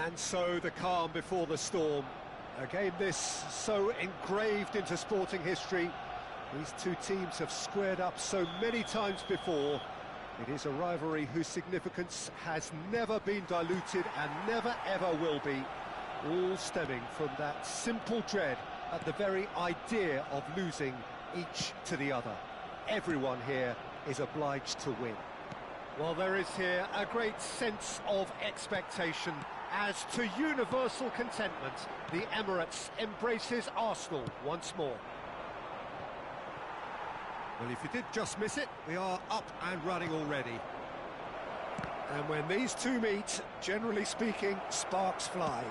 And so the calm before the storm. A game this so engraved into sporting history. These two teams have squared up so many times before. It is a rivalry whose significance has never been diluted and never ever will be. All stemming from that simple dread at the very idea of losing each to the other. Everyone here is obliged to win. Well, there is here a great sense of expectation. As to universal contentment, the Emirates embraces Arsenal once more. Well, if you did just miss it, we are up and running already. And when these two meet, generally speaking, sparks fly.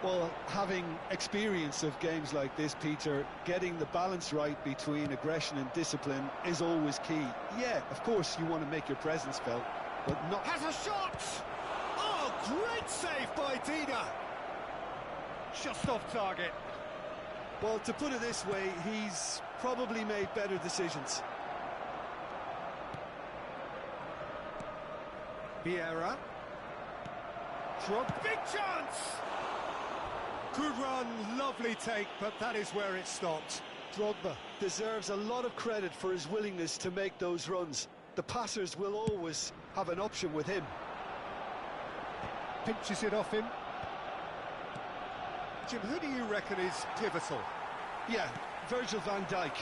Well, having experience of games like this, Peter, getting the balance right between aggression and discipline is always key. Yeah, of course you want to make your presence felt, but not... Has a shot! Oh, great save by Dina! Just off target. Well, to put it this way, he's probably made better decisions. Vieira. Big chance! Good run, lovely take, but that is where it stopped. Drogba deserves a lot of credit for his willingness to make those runs. The passers will always have an option with him. Pinches it off him. Jim, who do you reckon is pivotal? Yeah, Virgil van Dijk.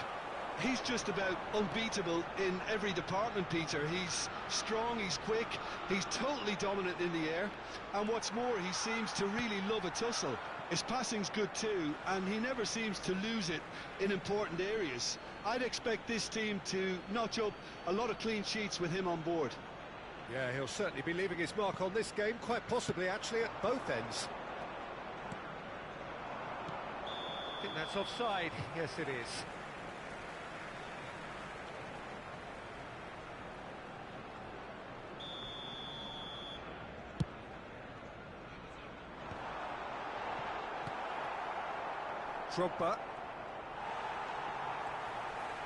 He's just about unbeatable in every department, Peter. He's strong, he's quick, he's totally dominant in the air. And what's more, he seems to really love a tussle. His passing's good too, and he never seems to lose it in important areas. I'd expect this team to notch up a lot of clean sheets with him on board. Yeah, he'll certainly be leaving his mark on this game, quite possibly actually at both ends. I think that's offside. Yes, it is. Drogba.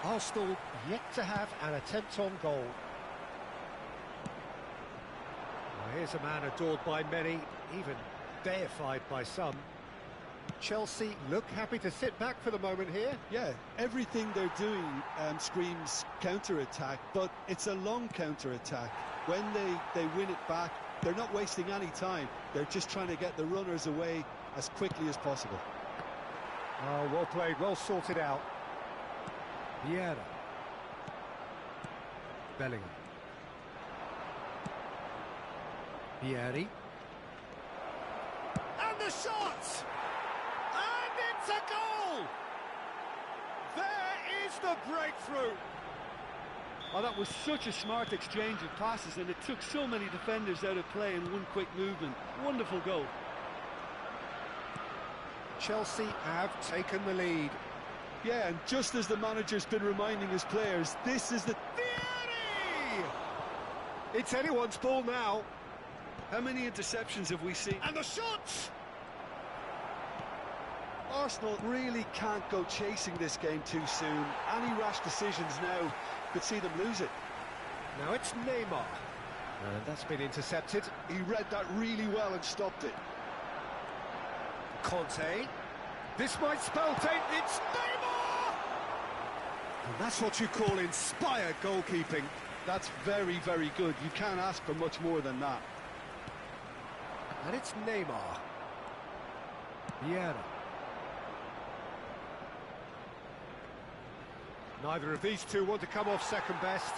Arsenal yet to have an attempt on goal. Well, here's a man adored by many, even deified by some. Chelsea look happy to sit back for the moment here. Yeah, everything they're doing screams counter-attack, but it's a long counter-attack. When they win it back, they're not wasting any time. They're just trying to get the runners away as quickly as possible. Oh, well played, well sorted out. Vieira. Bellingham. Vieri. And the shot! And it's a goal! There is the breakthrough! Oh, that was such a smart exchange of passes, and it took so many defenders out of play in one quick movement. Wonderful goal. Chelsea have taken the lead. Yeah, and just as the manager's been reminding his players, this is the... Vieri! It's anyone's ball now. How many interceptions have we seen? And the shot! Arsenal really can't go chasing this game too soon. Any rash decisions now could see them lose it. Now it's Neymar. And that's been intercepted. He read that really well and stopped it. Conte. This might spell fate. It's Neymar! And that's what you call inspired goalkeeping. That's very, very good. You can't ask for much more than that. And it's Neymar. Vieira. Neither of these two want to come off second best.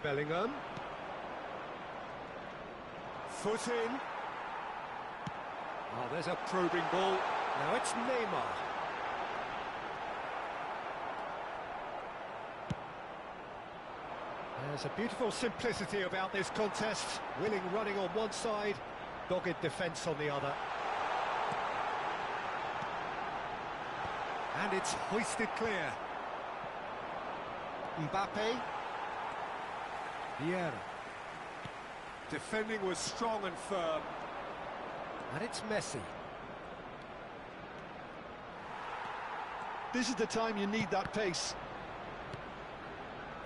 Bellingham. Foot in. Oh, there's a probing ball. Now it's Neymar. There's a beautiful simplicity about this contest. Willing running on one side, dogged defence on the other. And it's hoisted clear. Mbappe. Vieira. Defending was strong and firm. And it's Messi. This is the time you need that pace.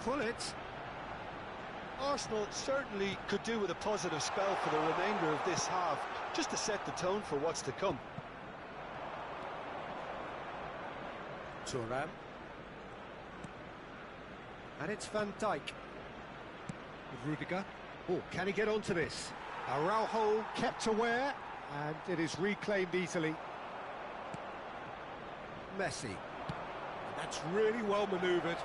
Pull it. Arsenal certainly could do with a positive spell for the remainder of this half, just to set the tone for what's to come. Thuram. And it's Van Dijk. With Rudiger. Oh, can he get onto this? Araujo kept aware, and it is reclaimed easily. Messi. And that's really well manoeuvred.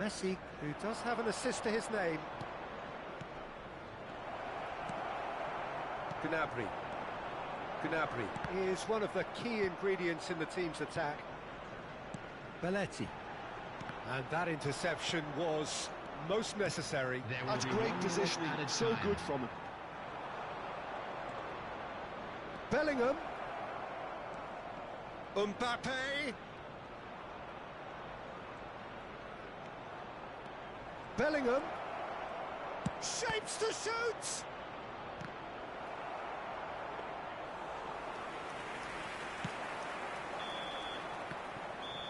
Messi, who does have an assist to his name. Gnabry. Gnabry is one of the key ingredients in the team's attack. Belletti. And that interception was most necessary. That's great positioning, so good from him. Bellingham. Mbappe. Bellingham. Shapes to shoot!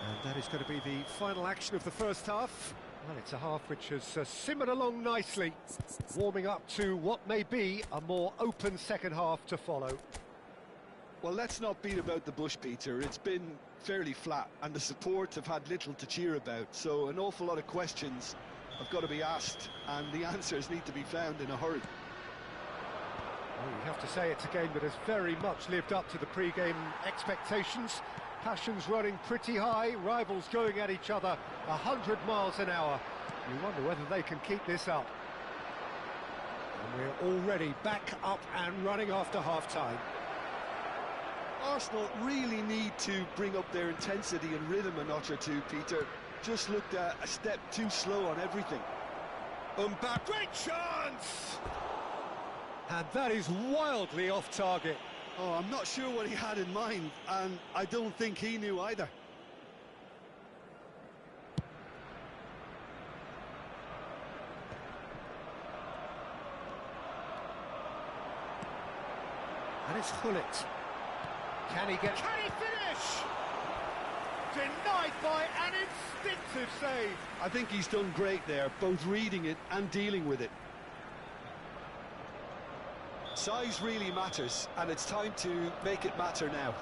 And that is going to be the final action of the first half. Well, it's a half which has simmered along nicely, warming up to what may be a more open second half to follow. Well, let's not beat about the bush, Peter. It's been fairly flat, and the support have had little to cheer about, so an awful lot of questions have got to be asked, and the answers need to be found in a hurry. Well, you have to say it's a game that has very much lived up to the pre-game expectations. Passions running pretty high, rivals going at each other 100 miles an hour. You wonder whether they can keep this up. And we're already back up and running after half-time. Arsenal really need to bring up their intensity and rhythm a notch or two, Peter. Just looked a step too slow on everything. Mbappe, great chance! And that is wildly off target. Oh, I'm not sure what he had in mind, and I don't think he knew either. And it's Hullet. Can he finish? Denied by an instinctive save. I think he's done great there, both reading it and dealing with it. Size really matters, and it's time to make it matter now.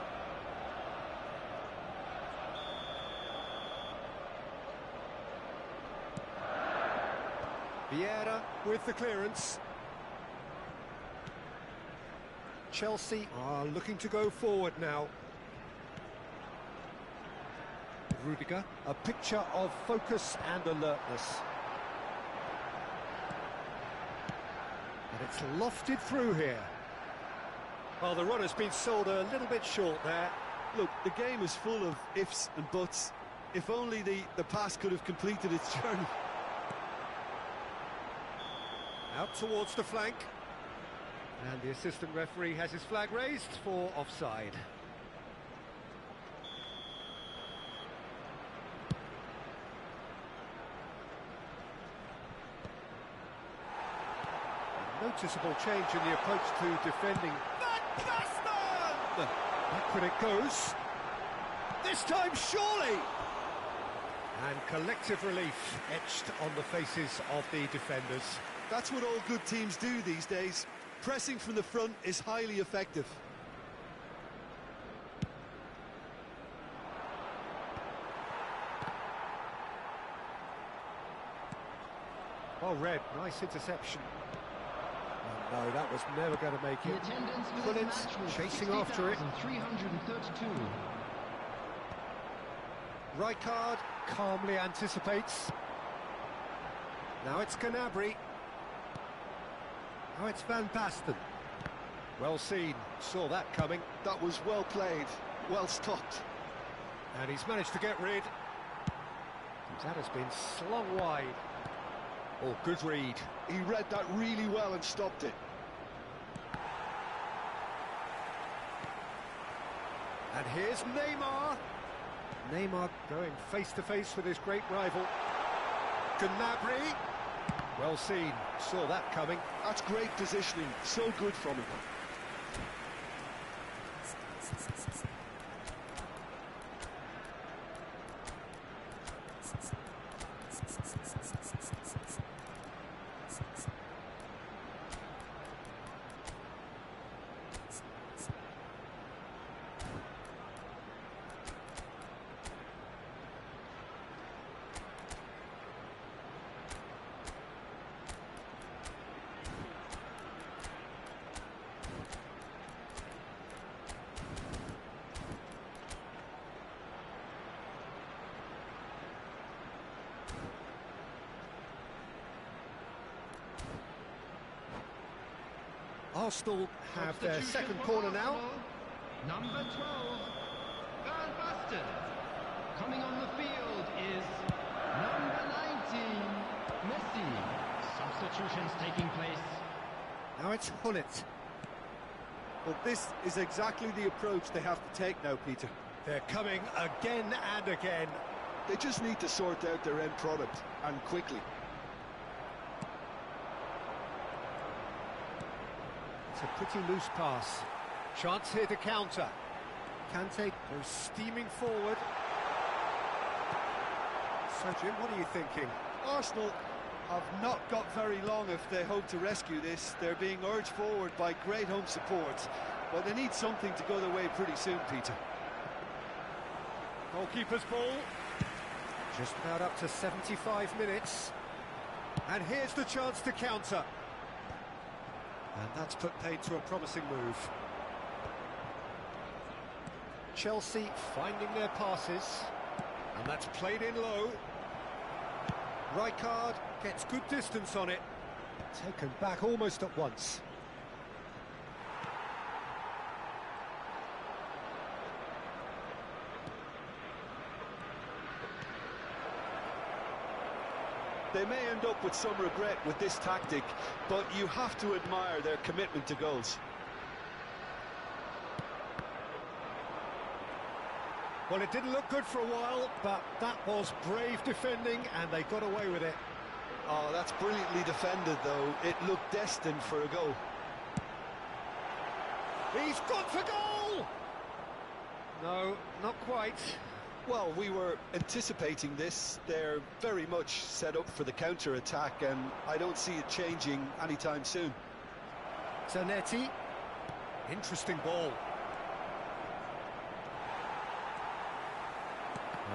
Vieira with the clearance. Chelsea are looking to go forward now. Rudiger, a picture of focus and alertness. And it's lofted through here. Well, the run has been sold a little bit short there. Look, the game is full of ifs and buts. If only the pass could have completed its journey. Out towards the flank. And the assistant referee has his flag raised for offside. Noticeable change in the approach to defending. Van Basten! Backward it goes. This time, surely! And collective relief etched on the faces of the defenders. That's what all good teams do these days. Pressing from the front is highly effective. Well read, nice interception. Oh, no, that was never going to make it. Pullins chasing after it. 332. Rijkaard calmly anticipates. Now it's Gnabry. Now it's Van Basten. Well seen, saw that coming. That was well played, well stopped. And he's managed to get rid. That has been slung wide. Oh, good read. He read that really well and stopped it. And here's Neymar. Neymar going face-to-face with his great rival. Gnabry. Well seen, saw that coming. That's great positioning, so good from him. Arsenal have their second corner now. Number 12, Van Basten. Coming on the field is number 19, Messi. Substitutions taking place. Now it's Hullet. Well, this is exactly the approach they have to take now, Peter. They're coming again and again. They just need to sort out their end product, and quickly. It's a pretty loose pass. Chance here to counter. Kante goes steaming forward. So, Jim, what are you thinking? Arsenal have not got very long if they hope to rescue this. They're being urged forward by great home support, but they need something to go their way pretty soon, Peter. Goalkeeper's ball. Just about up to 75 minutes. And here's the chance to counter. And that's put paid to a promising move. Chelsea finding their passes. And that's played in low. Rijkaard gets good distance on it. Taken back almost at once. They may end up with some regret with this tactic, but you have to admire their commitment to goals. Well, it didn't look good for a while, but that was brave defending, and they got away with it. Oh, that's brilliantly defended, though. It looked destined for a goal. He's gone for goal! No, not quite. Well, we were anticipating this. They're very much set up for the counter-attack, and I don't see it changing anytime soon. Zanetti. Interesting ball.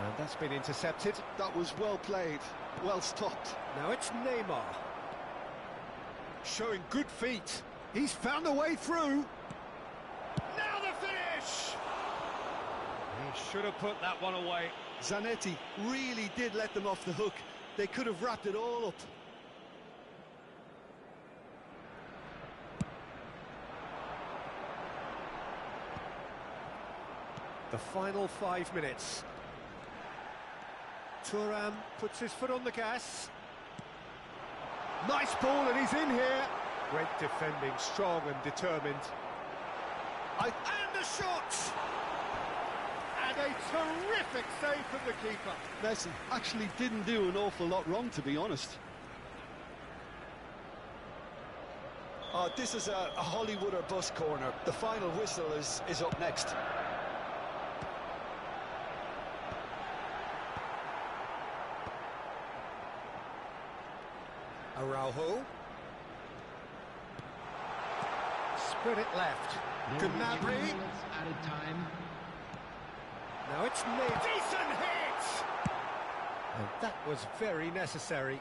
And that's been intercepted. That was well played, well stopped. Now it's Neymar. Showing good feet. He's found a way through. Now the finish! He should have put that one away. Zanetti really did let them off the hook. They could have wrapped it all up. The final 5 minutes. Thuram puts his foot on the gas. Nice ball, and he's in here. Great defending, strong and determined. And the shot! And a terrific save from the keeper. Messi actually didn't do an awful lot wrong, to be honest. Oh, this is a Hollywood or bust corner. The final whistle is up next. Araujo. Spread it left. Gnabry. Added time. Now it's made. Decent hit! And that was very necessary.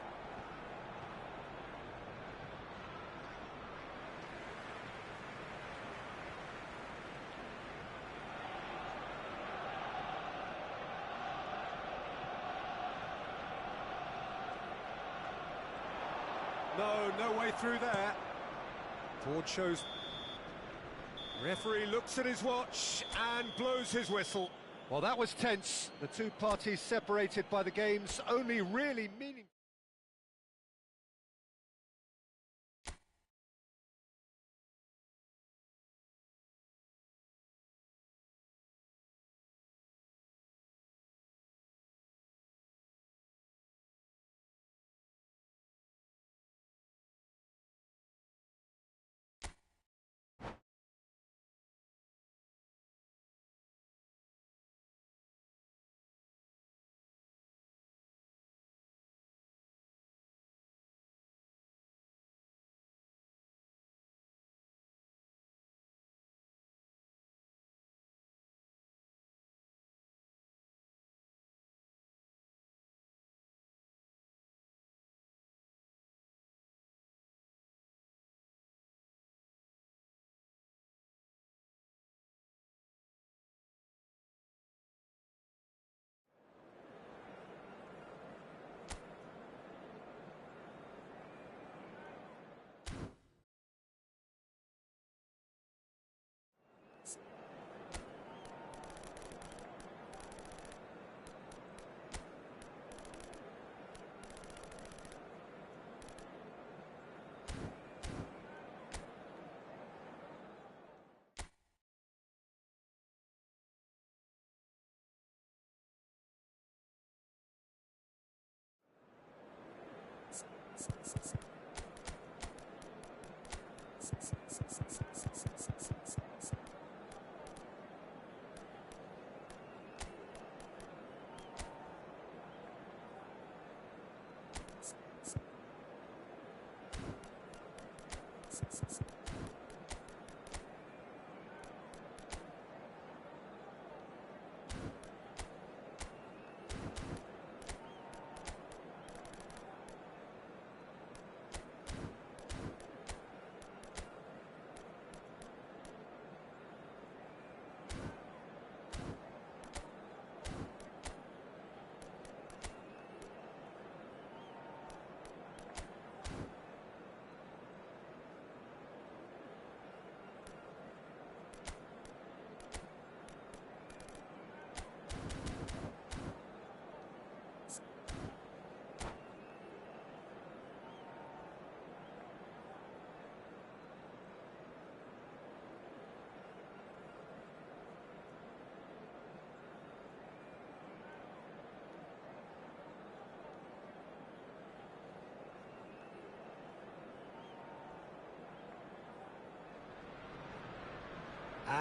No way through there. Ford shows. Referee looks at his watch and blows his whistle. Well, that was tense. The two parties separated by the game's only really meaning.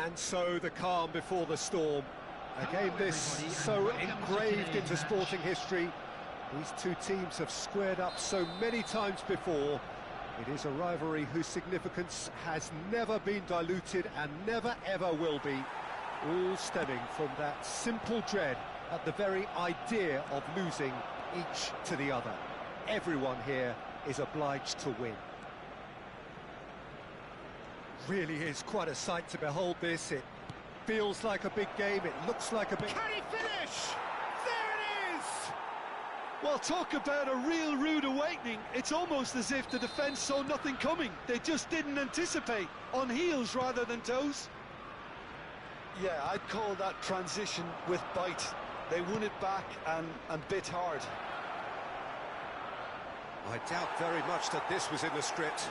And so the calm before the storm. A game this so engraved into sporting history. These two teams have squared up so many times before. It is a rivalry whose significance has never been diluted and never ever will be. All stemming from that simple dread at the very idea of losing each to the other. Everyone here is obliged to win. Really is quite a sight to behold this. It feels like a big game, it looks like a big... Can he finish? There it is! Well, talk about a real rude awakening. It's almost as if the defence saw nothing coming. They just didn't anticipate. On heels rather than toes. Yeah, I'd call that transition with bite. They won it back and bit hard. I doubt very much that this was in the script.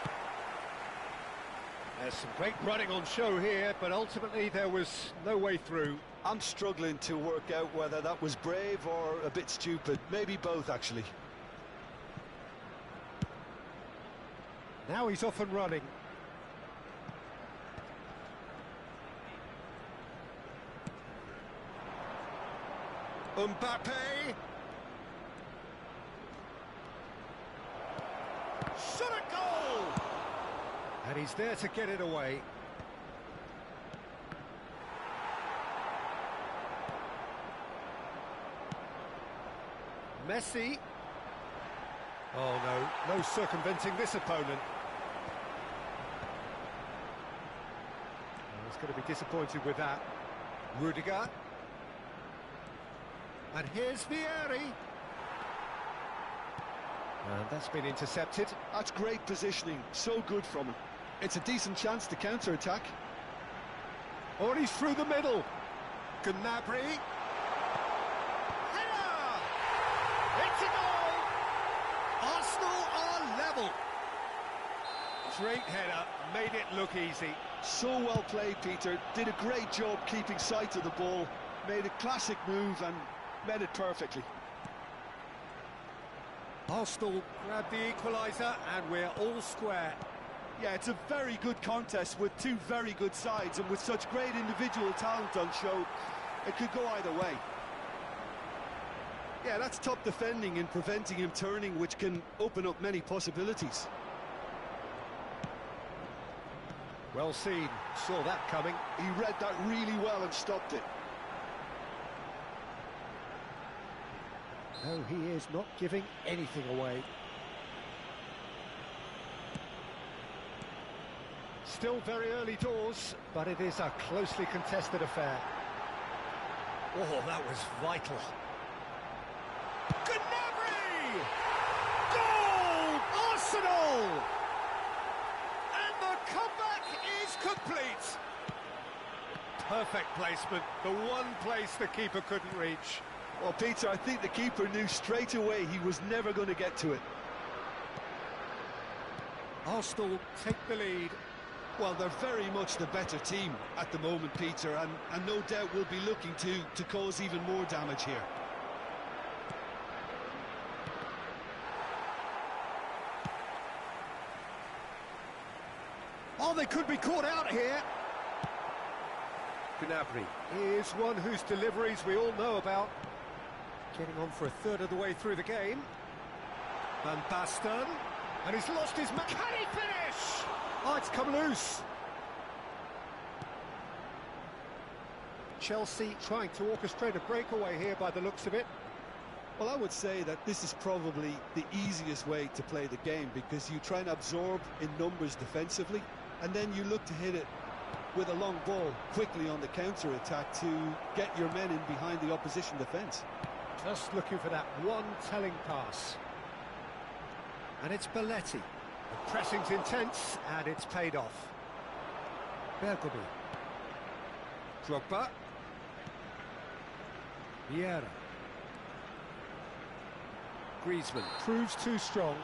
There's some great running on show here, but ultimately there was no way through. I'm struggling to work out whether that was brave or a bit stupid. Maybe both, actually. Now he's off and running. Mbappe! Shot a goal! And he's there to get it away. Messi. Oh no, no circumventing this opponent. He's going to be disappointed with that. Rudiger. And here's Vieri. And that's been intercepted. That's great positioning, so good from him. It's a decent chance to counter-attack. Oh, and he's through the middle. Gnabry. Header! It's a goal! Arsenal are level. Great header, made it look easy. So well played, Peter. Did a great job keeping sight of the ball. Made a classic move and met it perfectly. Arsenal grabbed the equaliser and we're all square. Yeah, it's a very good contest with two very good sides, and with such great individual talent on show, it could go either way. Yeah, that's top defending and preventing him turning, which can open up many possibilities. Well seen, saw that coming. He read that really well and stopped it. No, he is not giving anything away. Still very early doors, but it is a closely contested affair. Oh, that was vital. Gnabry! Goal! Arsenal! And the comeback is complete. Perfect placement, the one place the keeper couldn't reach. Well, Peter, I think the keeper knew straight away he was never going to get to it. Arsenal take the lead. Well, they're very much the better team at the moment, Peter, and no doubt will be looking to cause even more damage here. Oh, they could be caught out here. Gnabry is one whose deliveries we all know about. Getting on for a third of the way through the game. Van Basten. And he's lost his man. Can he finish? Oh, it's come loose. Chelsea trying to orchestrate a breakaway here by the looks of it. Well, I would say that this is probably the easiest way to play the game, because you try and absorb in numbers defensively, and then you look to hit it with a long ball quickly on the counter-attack to get your men in behind the opposition defence. Just looking for that one telling pass. And it's Belletti. The pressing's intense, and it's paid off. Bergomi. Drogba. Vieira. Griezmann proves too strong.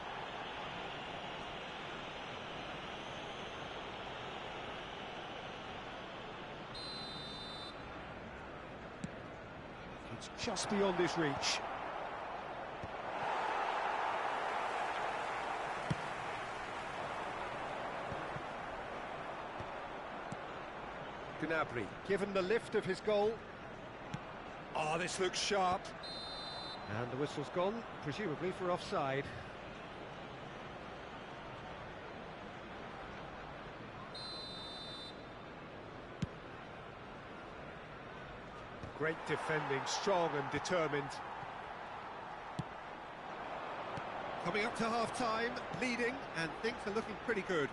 It's just beyond his reach. Gnabry, given the lift of his goal. Oh, this looks sharp. And the whistle's gone, presumably for offside. Great defending, strong and determined. Coming up to half-time, leading, and things are looking pretty good.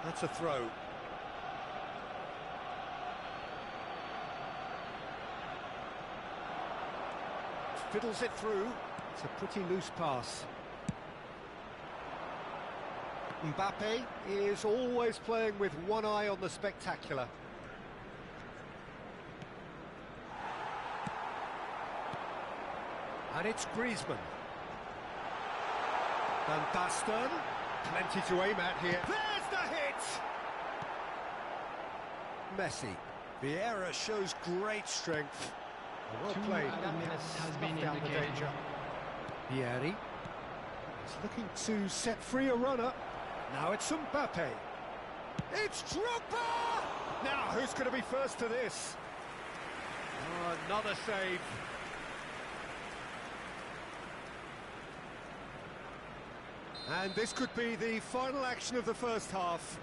That's a throw. Fiddles it through. It's a pretty loose pass. Mbappe is always playing with one eye on the spectacular. And it's Griezmann. Van Basten, plenty to aim at here. There's the hit! Messi. Vieira shows great strength. Well played. That minutes has been down the indicated. danger. Vieri. He's looking to set free a runner. Now it's Mbappe. It's Drogba! Now, who's going to be first to this? Oh, another save. And this could be the final action of the first half.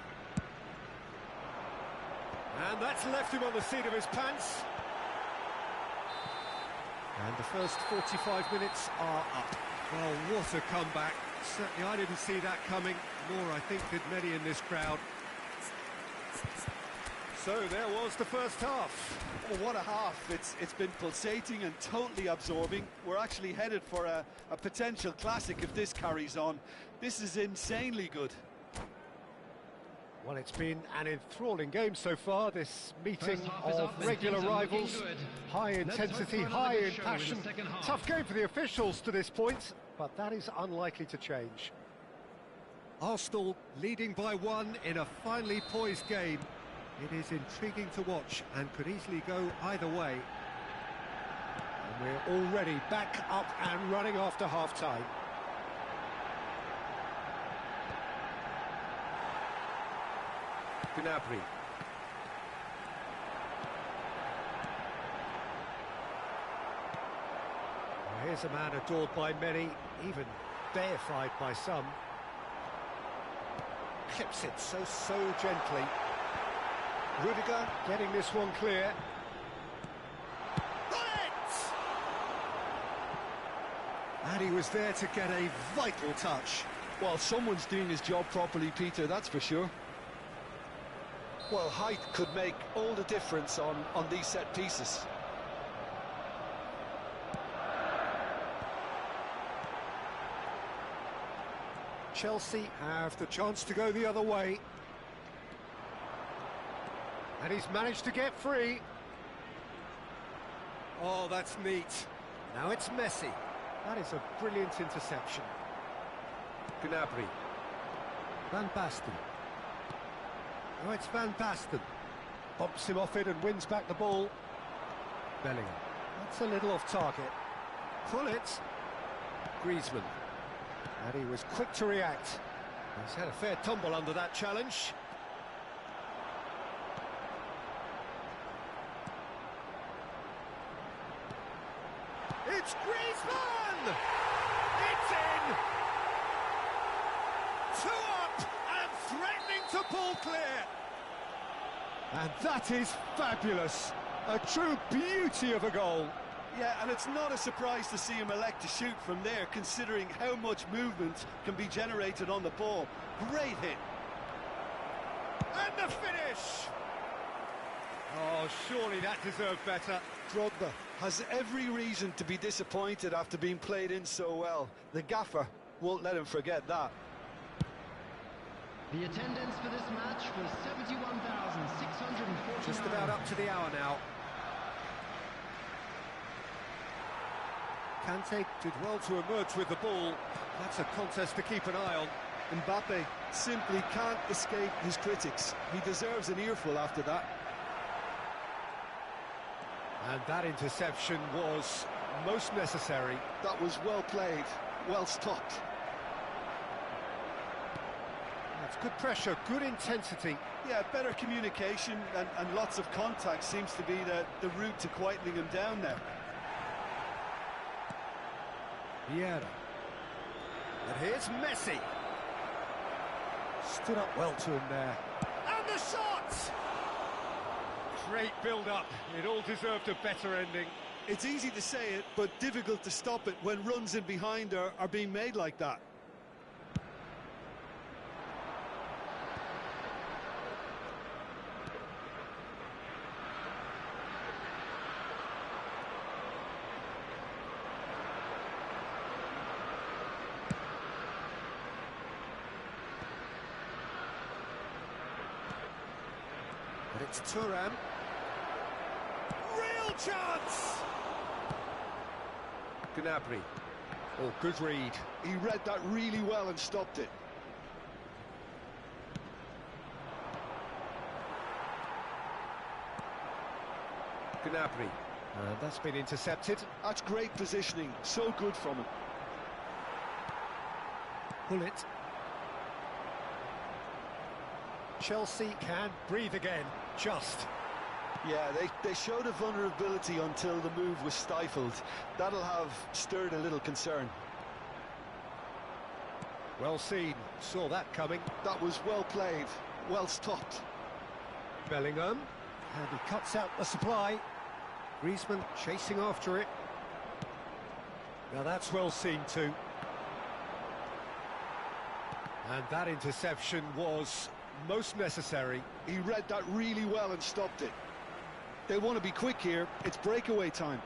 And that's left him on the seat of his pants. And the first 45 minutes are up. Well, what a comeback. Certainly I didn't see that coming, nor I think did many in this crowd. So there was the first half. Oh, what a half. It's been pulsating and totally absorbing. We're actually headed for a potential classic if this carries on. This is insanely good. Well, it's been an enthralling game so far, this meeting First half is of up and regular things are looking rivals. good. High Let's hope intensity, for another high good in show in the passion. second half. Tough game for the officials to this point, but that is unlikely to change. Arsenal leading by 1 in a finely poised game. It is intriguing to watch and could easily go either way. And we're already back up and running after half-time. Gnabry. Well, here's a man adored by many, even deified by some. Clips it so gently. Rudiger getting this one clear. Bullet! And he was there to get a vital touch. Well, someone's doing his job properly, Peter, that's for sure. Well, height could make all the difference on these set pieces. Chelsea have the chance to go the other way. And he's managed to get free. Oh, that's neat. Now it's Messi. That is a brilliant interception. Gnabry. Van Basten. Oh, it's Van Basten. Bumps him off it and wins back the ball. Bellingham. That's a little off target. Pull it. Griezmann. And he was quick to react. He's had a fair tumble under that challenge. It's Griezmann! It's in! 2 up and threatening to pull clear. And that is fabulous. A true beauty of a goal. Yeah, and it's not a surprise to see him elect to shoot from there, considering how much movement can be generated on the ball. Great hit. And the finish! Oh, surely that deserved better. Drogba has every reason to be disappointed after being played in so well. The gaffer won't let him forget that. The attendance for this match was 71,649. Just about up to the hour now. Kante did well to emerge with the ball. That's a contest to keep an eye on. Mbappe simply can't escape his critics. He deserves an earful after that. And that interception was most necessary. That was well played, well stopped. That's good pressure, good intensity. Yeah, better communication and lots of contact seems to be the route to quietening him down now. Vieira. And here's Messi. Stood up well to him there. And the shot! Great build-up. It all deserved a better ending. It's easy to say it, but difficult to stop it when runs in behind are being made like that. But it's Thuram. Real chance! Gnabry. Oh, good read. He read that really well and stopped it. Gnabry. That's been intercepted. That's great positioning, so good from him. Pull it. Chelsea can breathe again, just. Yeah, they showed a vulnerability until the move was stifled. That'll have stirred a little concern. Well seen, saw that coming. That was well played, well stopped. Bellingham, and he cuts out the supply. Griezmann chasing after it. Now that's well seen too. And that interception was most necessary. He read that really well and stopped it. They want to be quick here, it's breakaway time.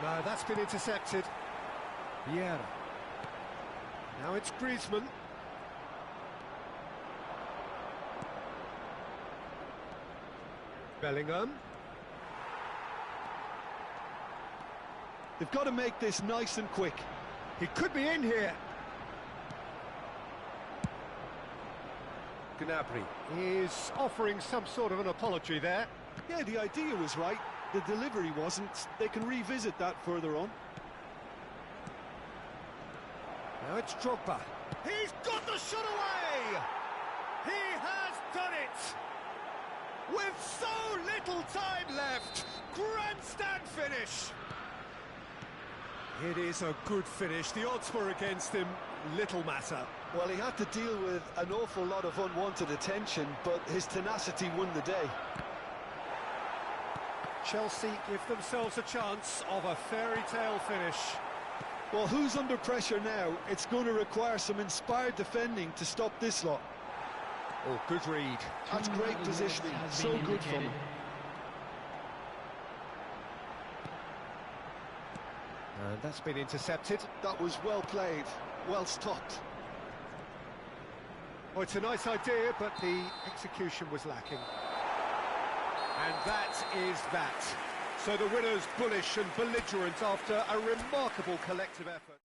No, that's been intercepted. Vieira. Now it's Griezmann. Bellingham. They've got to make this nice and quick. He could be in here. Gnabry is offering some sort of an apology there. Yeah, the idea was right. The delivery wasn't. They can revisit that further on. Now it's Drogba. He's got the shot away! He has done it! With so little time left! Grandstand finish! It is a good finish. The odds were against him. Little matter. Well, he had to deal with an awful lot of unwanted attention, but his tenacity won the day. Chelsea give themselves a chance of a fairy tale finish. Well, who's under pressure now? It's going to require some inspired defending to stop this lot. Oh, good read. That's great positioning. So good from him. And that's been intercepted. That was well played, well stopped. Oh, it's a nice idea, but the execution was lacking. And that is that. So the winner's bullish and belligerent after a remarkable collective effort.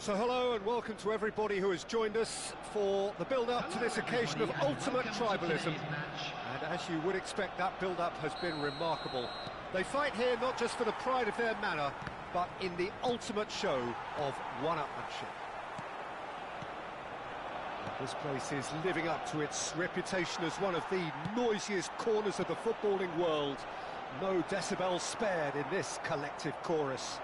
So hello and welcome to everybody who has joined us for the build-up to this occasion of ultimate tribalism. And as you would expect, that build-up has been remarkable. They fight here not just for the pride of their manor, but in the ultimate show of one-upmanship. This place is living up to its reputation as one of the noisiest corners of the footballing world. No decibels spared in this collective chorus.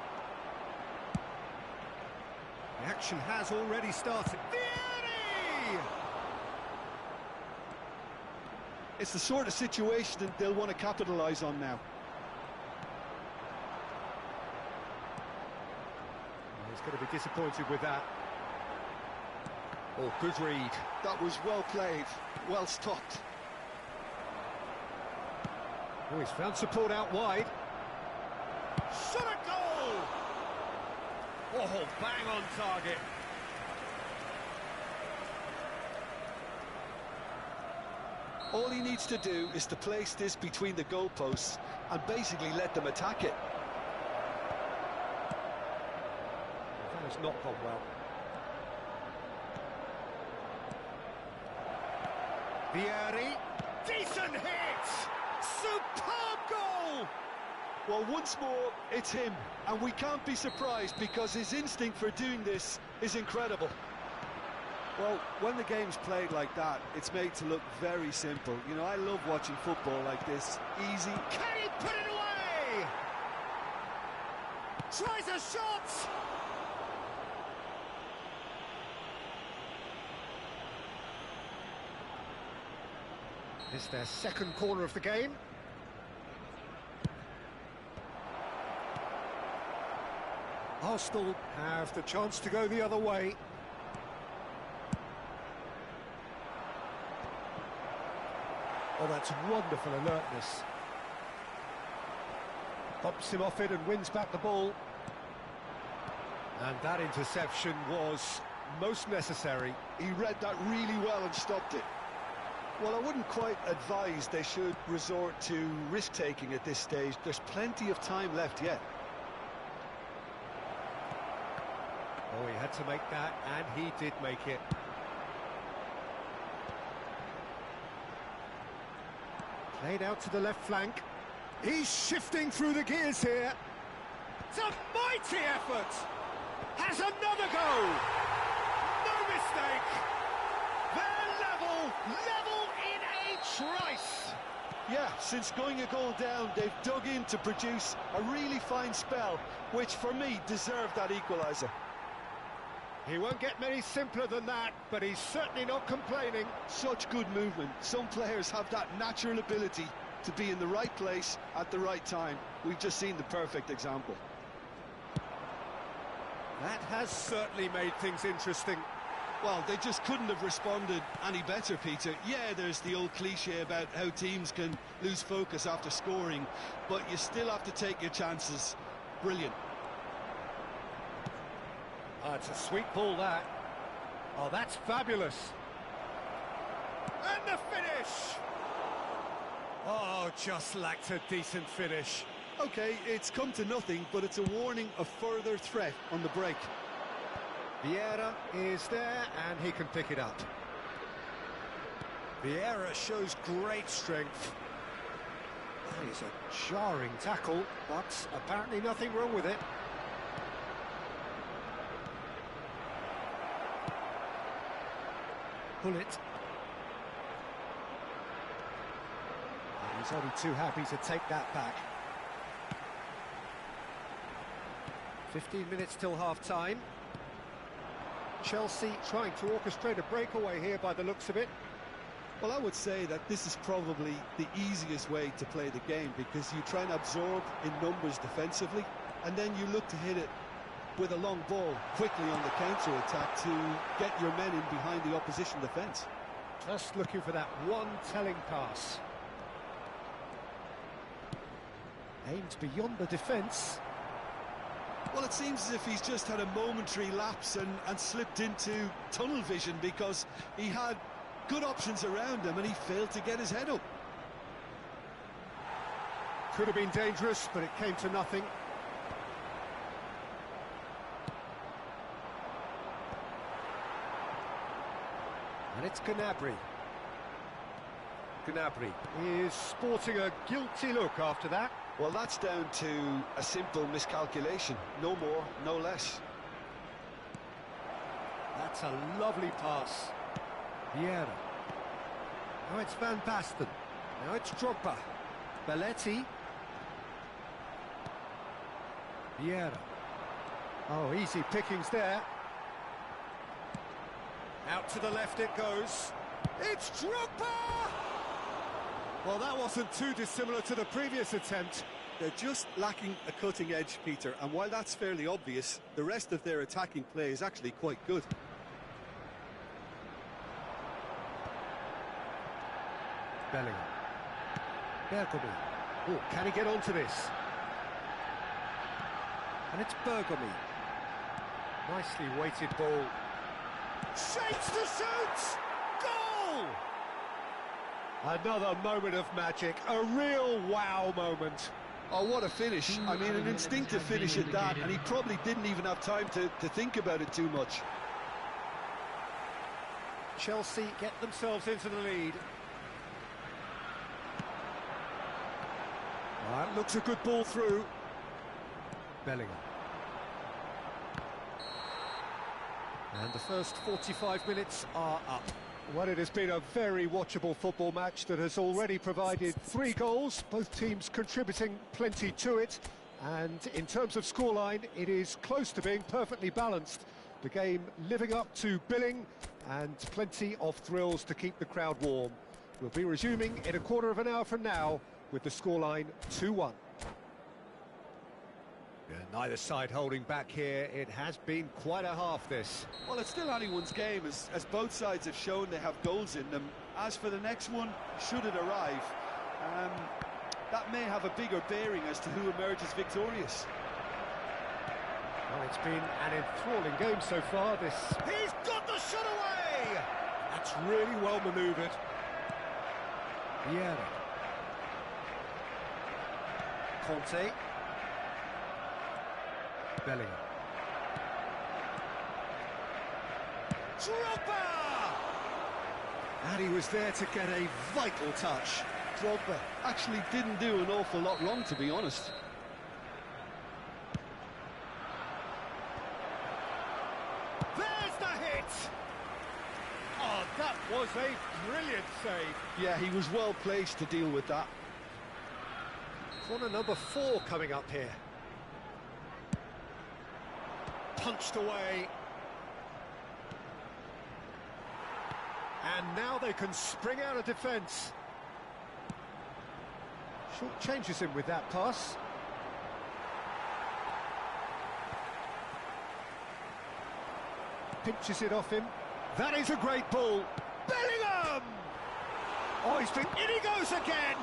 The action has already started. Vieri! It's the sort of situation that they'll want to capitalise on now. He's going to be disappointed with that. Oh, good read. That was well played, well stopped. Oh, he's found support out wide. Shot a goal! Oh, bang on target. All he needs to do is to place this between the goalposts and basically let them attack it. That has not gone well. Vieri, decent hit! Superb goal! Well, once more, it's him, and we can't be surprised because his instinct for doing this is incredible. Well, when the game's played like that, it's made to look very simple. You know, I love watching football like this. Easy. Can he put it away? Tries a shot! It's their second corner of the game. Arsenal have the chance to go the other way. Oh, that's wonderful alertness. Bumps him off it and wins back the ball. And that interception was most necessary. He read that really well and stopped it. Well, I wouldn't quite advise they should resort to risk-taking at this stage. There's plenty of time left yet. Oh, he had to make that, and he did make it. Played out to the left flank. He's shifting through the gears here. It's a mighty effort. Has another go. No mistake. They're level in a trice. Yeah, since going a goal down, they've dug in to produce a really fine spell, which for me deserved that equaliser. He won't get many simpler than that, but he's certainly not complaining. Such good movement. Some players have that natural ability to be in the right place at the right time. We've just seen the perfect example. That has certainly made things interesting. Well, they just couldn't have responded any better, Peter. Yeah, there's the old cliche about how teams can lose focus after scoring, but you still have to take your chances. Brilliant. Oh, it's a sweet ball, that. Oh, that's fabulous. And the finish! Oh, just lacked a decent finish. OK, it's come to nothing, but it's a warning of further threat on the break. Vieira is there, and he can pick it up. Vieira shows great strength. That is a jarring tackle, but apparently nothing wrong with it. Pull it. And he's only too happy to take that back. 15 minutes till half-time. Chelsea trying to orchestrate a breakaway here by the looks of it. Well, I would say that this is probably the easiest way to play the game, because you try and absorb in numbers defensively, and then you look to hit it with a long ball quickly on the counter-attack to get your men in behind the opposition defence. Just looking for that one telling pass. Aimed beyond the defence. Well, it seems as if he's just had a momentary lapse and slipped into tunnel vision, because he had good options around him and he failed to get his head up. Could have been dangerous, but it came to nothing. And it's Gnabry. Gnabry is sporting a guilty look after that. Well, that's down to a simple miscalculation. No more, no less. That's a lovely pass. Vieira. Now it's Van Basten. Now it's Drogba. Belletti. Vieira. Oh, easy pickings there. Out to the left it goes. It's Drogba! Well, that wasn't too dissimilar to the previous attempt. They're just lacking a cutting edge, Peter, and while that's fairly obvious, the rest of their attacking play is actually quite good. Bellingham. Bergomi. Oh, can he get onto this? And it's Bergomi. Nicely weighted ball. Shapes to shoot! Goal! Another moment of magic, a real wow moment. Oh, what a finish. I mean, an instinctive finish at that, and he probably didn't even have time to think about it too much. Chelsea get themselves into the lead. That looks a good ball through. Bellingham. And the first 45 minutes are up. Well, it has been a very watchable football match that has already provided 3 goals, both teams contributing plenty to it. And in terms of scoreline, it is close to being perfectly balanced. The game living up to billing and plenty of thrills to keep the crowd warm. We'll be resuming in a quarter of an hour from now with the scoreline 2-1. Neither side holding back here. It has been quite a half, this. Well, it's still anyone's game, as both sides have shown they have goals in them. As for the next one, should it arrive, that may have a bigger bearing as to who emerges victorious. Well, it's been an enthralling game so far, this. He's got the shot away! That's really well manoeuvred. Vieira. Conte. Bellingham. Drogba! And he was there to get a vital touch. Drogba actually didn't do an awful lot wrong, to be honest. There's the hit! Oh, that was a brilliant save. Yeah, he was well placed to deal with that. Corner number 4 coming up here. Punched away. And now they can spring out of defence. Short changes him with that pass. Pinches it off him. That is a great ball. Bellingham! Oh, he's been... In he goes again!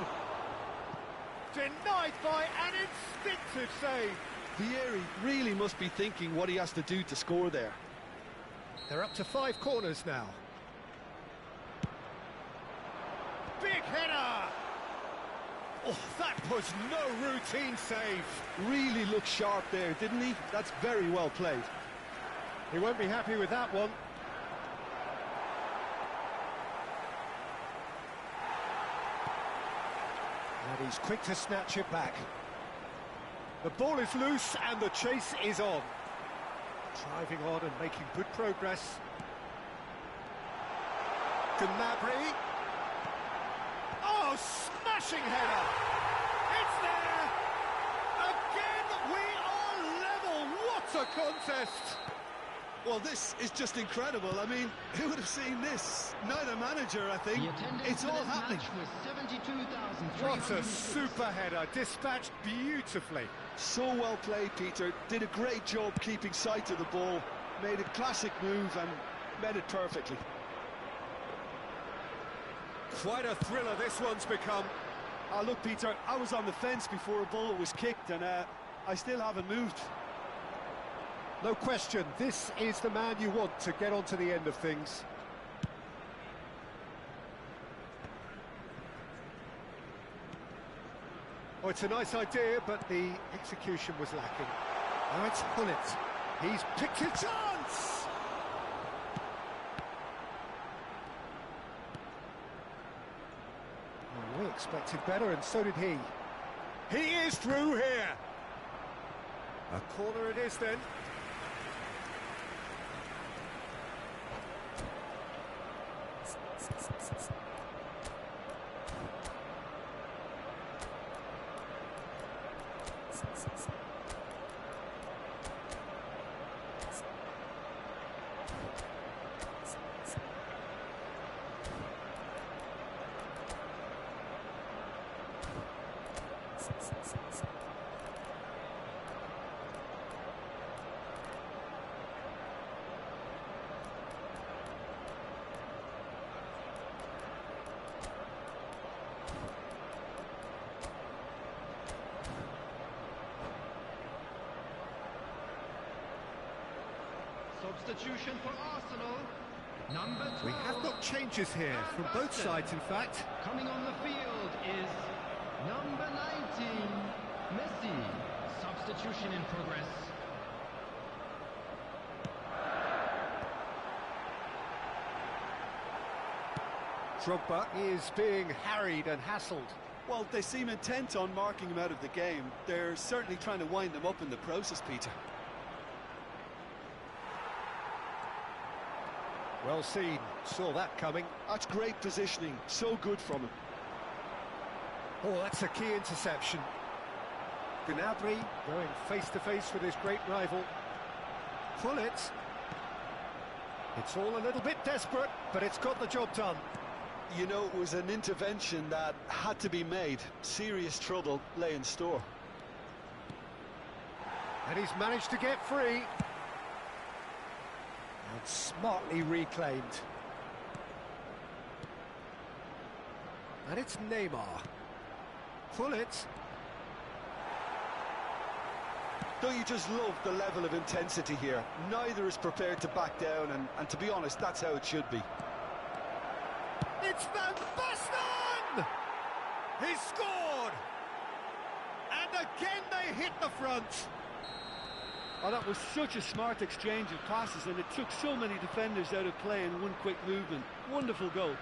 Denied by an instinctive save. Vieri really must be thinking what he has to do to score there. They're up to 5 corners now. Big header! Oh, that was no routine save. Really looked sharp there, didn't he? That's very well played. He won't be happy with that one. And he's quick to snatch it back. The ball is loose and the chase is on. Driving on and making good progress. Gnabry. Oh, smashing header! It's there! Again, we are level! What a contest! Well, this is just incredible. I mean, who would have seen this? Neither manager, I think. It's all happening. What a super header, dispatched beautifully. So well played, Peter. Did a great job keeping sight of the ball. Made a classic move and met it perfectly. Quite a thriller this one's become. Look, Peter, I was on the fence before a ball was kicked, and I still haven't moved. No question, this is the man you want to get on to the end of things. Oh, it's a nice idea, but the execution was lacking. Now it's Hullet. He's picked a chance! Expected better, and so did he. He is through here. A corner it is then. Substitution for Arsenal. Number 12. We have got changes here from both sides, in fact. Coming on the field is number 19, Messi. Substitution in progress. Drogba is being harried and hassled. Well, they seem intent on marking him out of the game. They're certainly trying to wind him up in the process, Peter. Well seen, saw that coming. That's great positioning, so good from him. Oh, that's a key interception. Gnabry going face-to-face with his great rival. Pullet. It's all a little bit desperate, but it's got the job done. You know, it was an intervention that had to be made. Serious trouble lay in store. And he's managed to get free. And smartly reclaimed. And it's Neymar. Pullet. Don't you just love the level of intensity here? Neither is prepared to back down, and to be honest, that's how it should be. It's Van Basten! He's scored! And again they hit the front. Oh, that was such a smart exchange of passes, and it took so many defenders out of play in one quick movement. Wonderful goal.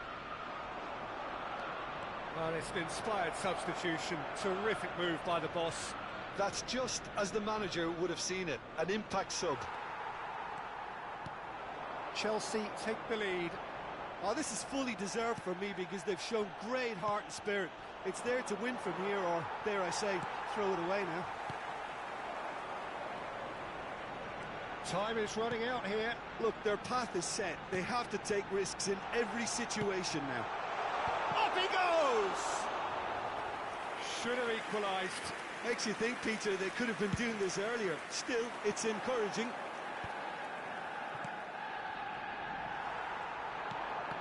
Well, it's an inspired substitution. Terrific move by the boss. That's just as the manager would have seen it, an impact sub. Chelsea take the lead. Oh, this is fully deserved for me because they've shown great heart and spirit. It's there to win from here, or, dare I say, throw it away now. Time is running out here. Look, their path is set. They have to take risks in every situation now. Up he goes! Should have equalised. Makes you think, Peter, they could have been doing this earlier. Still, it's encouraging.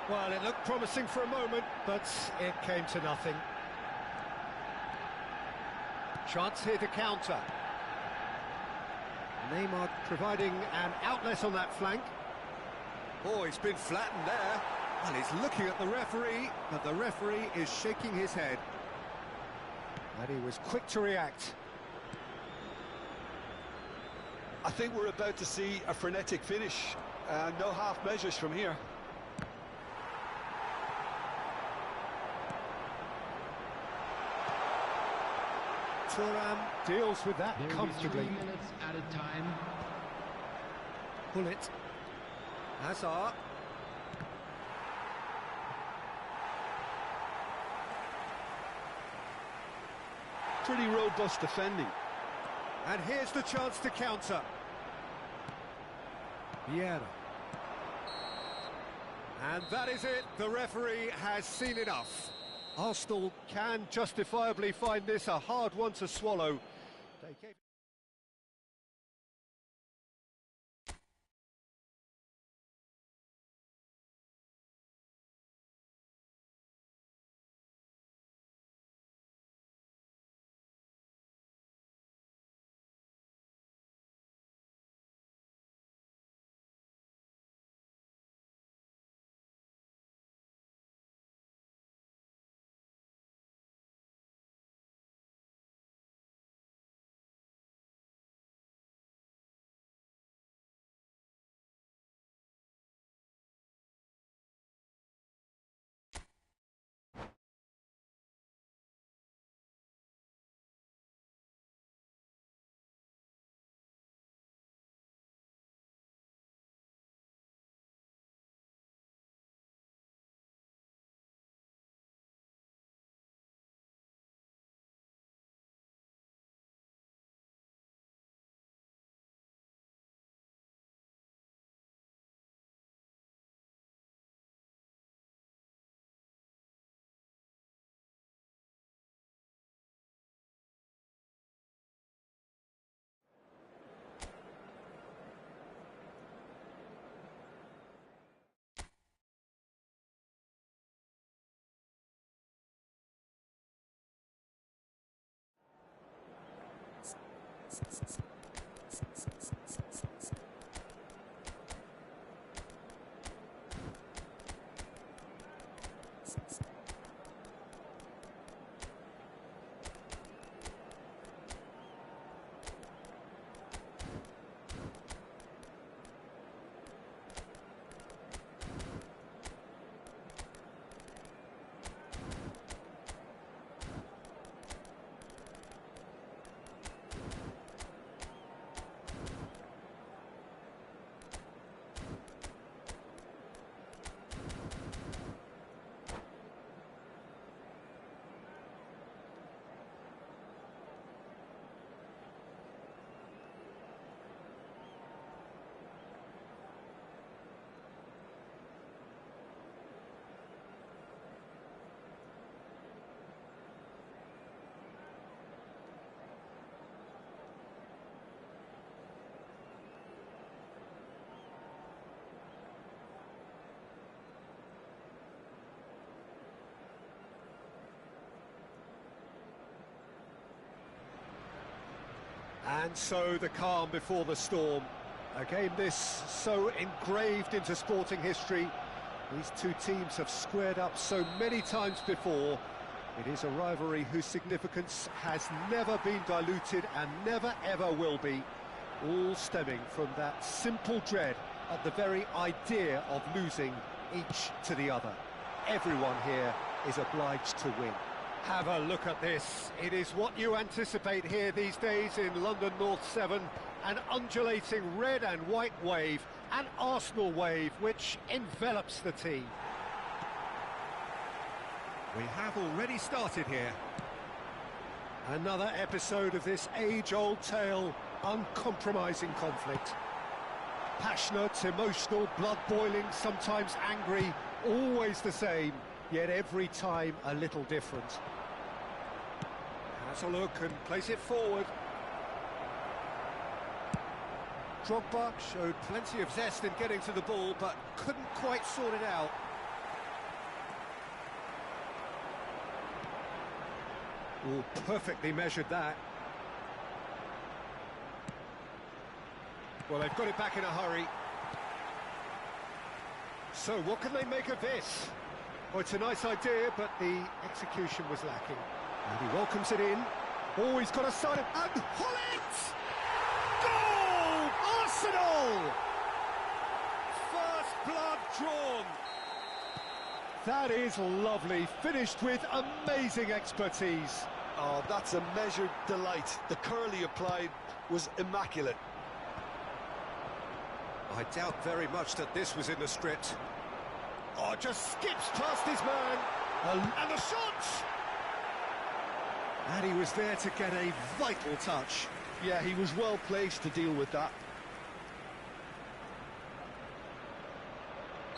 Well, it looked promising for a moment, but it came to nothing. Chance here to counter. Neymar providing an outlet on that flank. Oh, he's been flattened there. And he's looking at the referee, but the referee is shaking his head. And he was quick to react. I think we're about to see a frenetic finish. No half measures from here. Thuram deals with that comfortably. 3 minutes added time. Pullet. Hazard. Pretty robust defending. And here's the chance to counter. Vieira. And that is it. The referee has seen enough. Arsenal can justifiably find this a hard one to swallow. And so the calm before the storm. A game this so engraved into sporting history. These two teams have squared up so many times before. It is a rivalry whose significance has never been diluted and never ever will be. All stemming from that simple dread at the very idea of losing each to the other. Everyone here is obliged to win. Have a look at this. It is what you anticipate here these days in London North 7. An undulating red and white wave, an Arsenal wave which envelops the team. We have already started here. Another episode of this age-old tale, uncompromising conflict. Passionate, emotional, blood-boiling, sometimes angry, always the same, yet every time a little different. Has a look and plays it forward. Drogba showed plenty of zest in getting to the ball, but couldn't quite sort it out. Oh, perfectly measured that. Well, they've got it back in a hurry. So, what can they make of this? Well, it's a nice idea, but the execution was lacking. And he welcomes it in. Oh, he's got a side of... And Hullet! Goal! Arsenal! First blood drawn. That is lovely. Finished with amazing expertise. Oh, that's a measured delight. The curl he applied was immaculate. I doubt very much that this was in the script. Oh, just skips past his man. And the shot! And he was there to get a vital touch. Yeah, he was well placed to deal with that.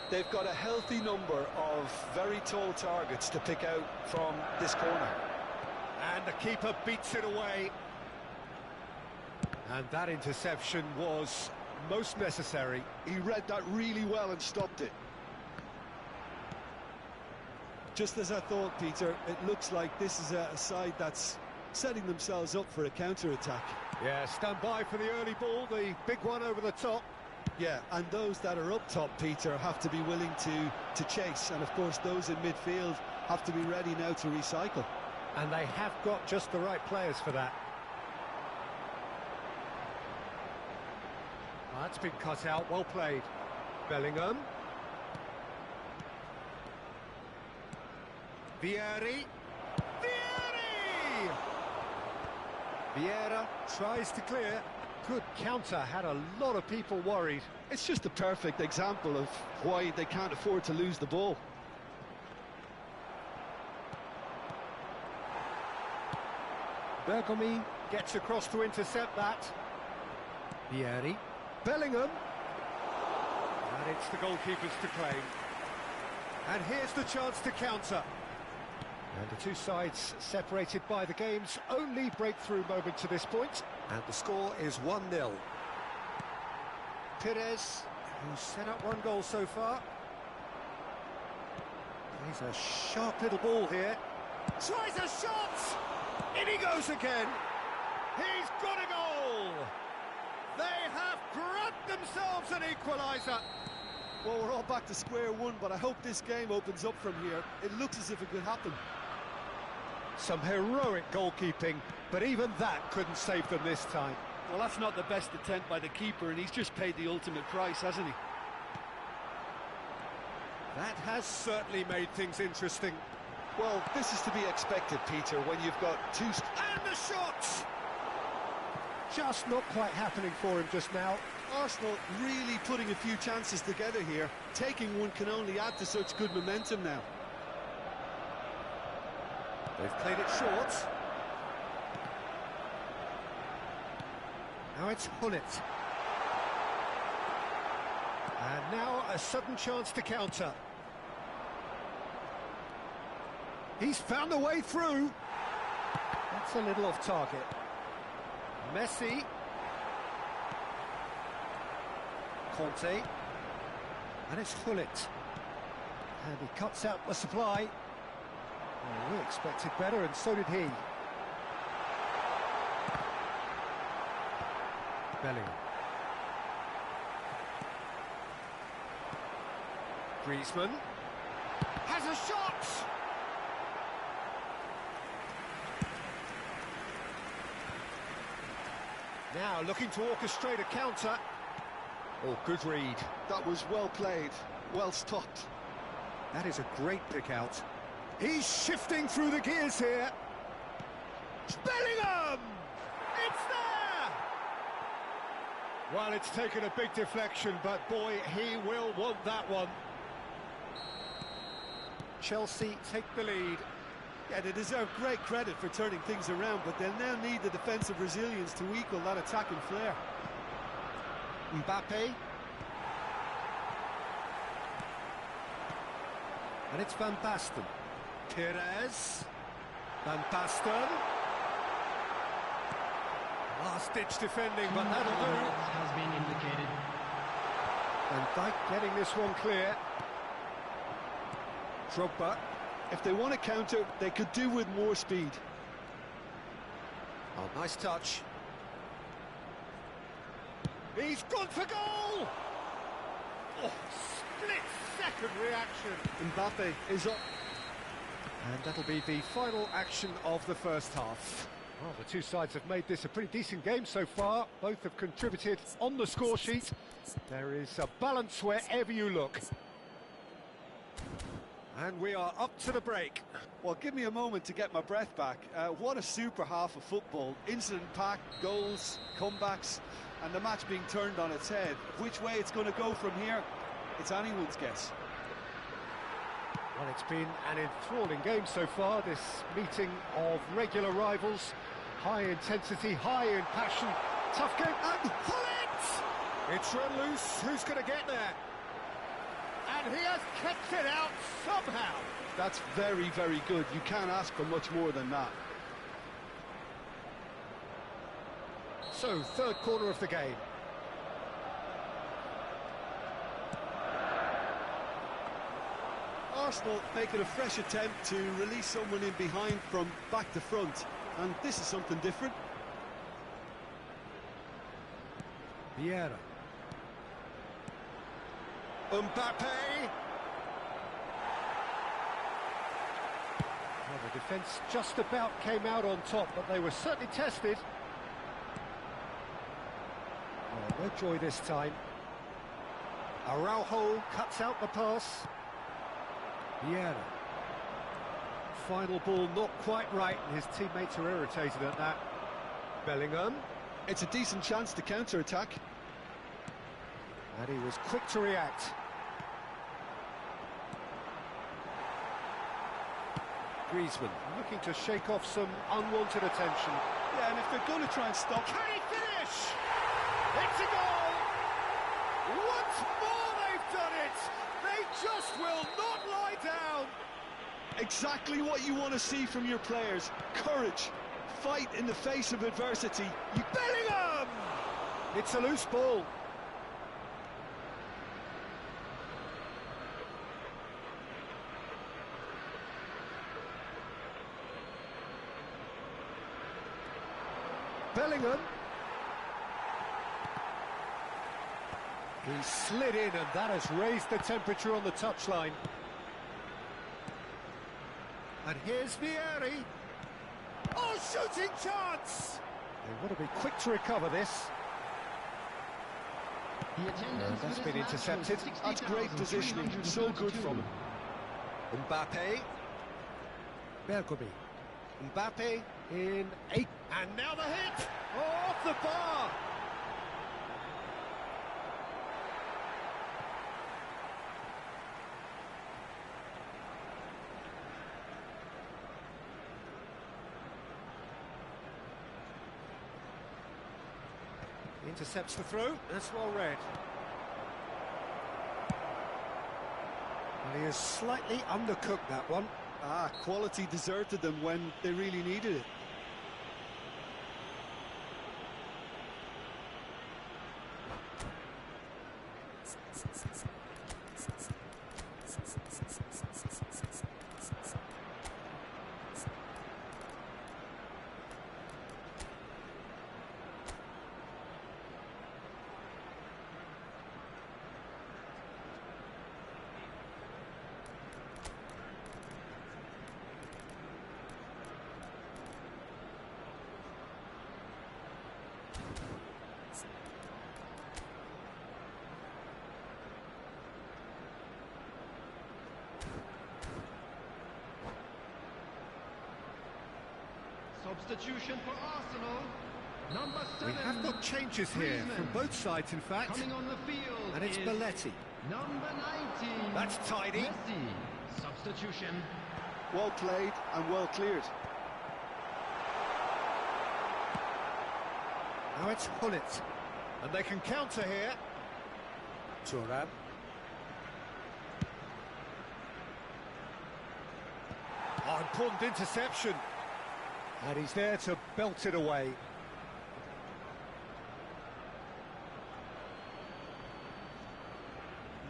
They've got a healthy number of very tall targets to pick out from this corner. And the keeper beats it away. And that interception was most necessary. He read that really well and stopped it. Just as I thought, Peter, it looks like this is a side that's setting themselves up for a counter-attack. Yeah, stand by for the early ball, the big one over the top. Yeah, and those that are up top, Peter, have to be willing to chase. And, of course, those in midfield have to be ready now to recycle. And they have got just the right players for that. That's been cut out, well played. Bellingham. Vieri. Vieri! Vieira tries to clear. Good counter, had a lot of people worried. It's just a perfect example of why they can't afford to lose the ball. Bergomi gets across to intercept that. Vieri. Bellingham. And it's the goalkeepers to claim. And here's the chance to counter. And the two sides separated by the game's only breakthrough moment to this point. And the score is 1-0. Perez, who's set up one goal so far. Plays a sharp little ball here. Tries a shot! In he goes again! He's got a goal! They have grabbed themselves an equaliser. Well, we're all back to square one, but I hope this game opens up from here. It looks as if it could happen. Some heroic goalkeeping, but even that couldn't save them this time. Well, that's not the best attempt by the keeper, and he's just paid the ultimate price, hasn't he? That has certainly made things interesting. Well, this is to be expected, Peter, when you've got two... And the shot! Just not quite happening for him just now. Arsenal really putting a few chances together here. Taking one can only add to such good momentum now. They've played it short. Now it's Hullet. And now a sudden chance to counter. He's found a way through. That's a little off target. Messi. Conte. And it's Hullet. And he cuts out the supply. Well, we expected better, and so did he. Bellingham. Griezmann. Has a shot! Now looking to orchestrate a counter. Oh, good read. That was well played, well stopped. That is a great pick out. He's shifting through the gears here. Bellingham! It's there! Well, it's taken a big deflection, but boy, he will want that one. Chelsea take the lead. Yeah, they deserve great credit for turning things around, but they'll now need the defensive resilience to equal that attacking flair. Mbappe. And it's Van Basten. Perez. Van Basten. Last-ditch defending, but that'll do. Has been indicated. Van Dijk getting this one clear. Drogba. If they want to counter, they could do with more speed. Oh, nice touch. He's gone for goal! Oh, split-second reaction. Mbappe is up. And that'll be the final action of the first half. Well, the two sides have made this a pretty decent game so far. Both have contributed on the score sheet. There is a balance wherever you look. And we are up to the break. Well, give me a moment to get my breath back. What a super half of football. Incident-packed, goals, comebacks, and the match being turned on its head. Which way it's going to go from here, it's anyone's guess. Well, it's been an enthralling game so far, this meeting of regular rivals. High intensity, high in passion, tough game, and Hullet! It's run loose, who's going to get there? And he has kept it out somehow. That's very, very good. You can't ask for much more than that. So, third corner of the game. Arsenal making a fresh attempt to release someone in behind from back to front, and this is something different. Vieira. Mbappe! Well, the defence just about came out on top, but they were certainly tested. Oh, no joy this time. Araujo cuts out the pass. Vieira. Final ball not quite right, and his teammates are irritated at that. Bellingham. It's a decent chance to counter-attack. And he was quick to react. Griezmann looking to shake off some unwanted attention. Yeah, and if they're going to try and stop... Can he finish? It's a goal! Once more they've done it! They just will not lie down! Exactly what you want to see from your players. Courage. Fight in the face of adversity. Bellingham! It's a loose ball. Bellingham. He slid in, and that has raised the temperature on the touchline. And here's Vieri. Oh, shooting chance! They want to be quick to recover this. That's been intercepted. That's great positioning, so good from him. Mbappe. Bergomi. Mbappe in 8. And now the hit! Oh, off the bar! Intercepts the throw. That's well read. Well, he has slightly undercooked that one. Quality deserted them when they really needed it. Substitution for Arsenal. Number 7. We have got changes here from both sides, in fact. Coming on the field. And it's Belletti. Number 19. That's tidy. Messi. Substitution. Well played and well cleared. Now it's Hullet. And they can counter here. Thuram. Oh, important interception. And he's there to belt it away.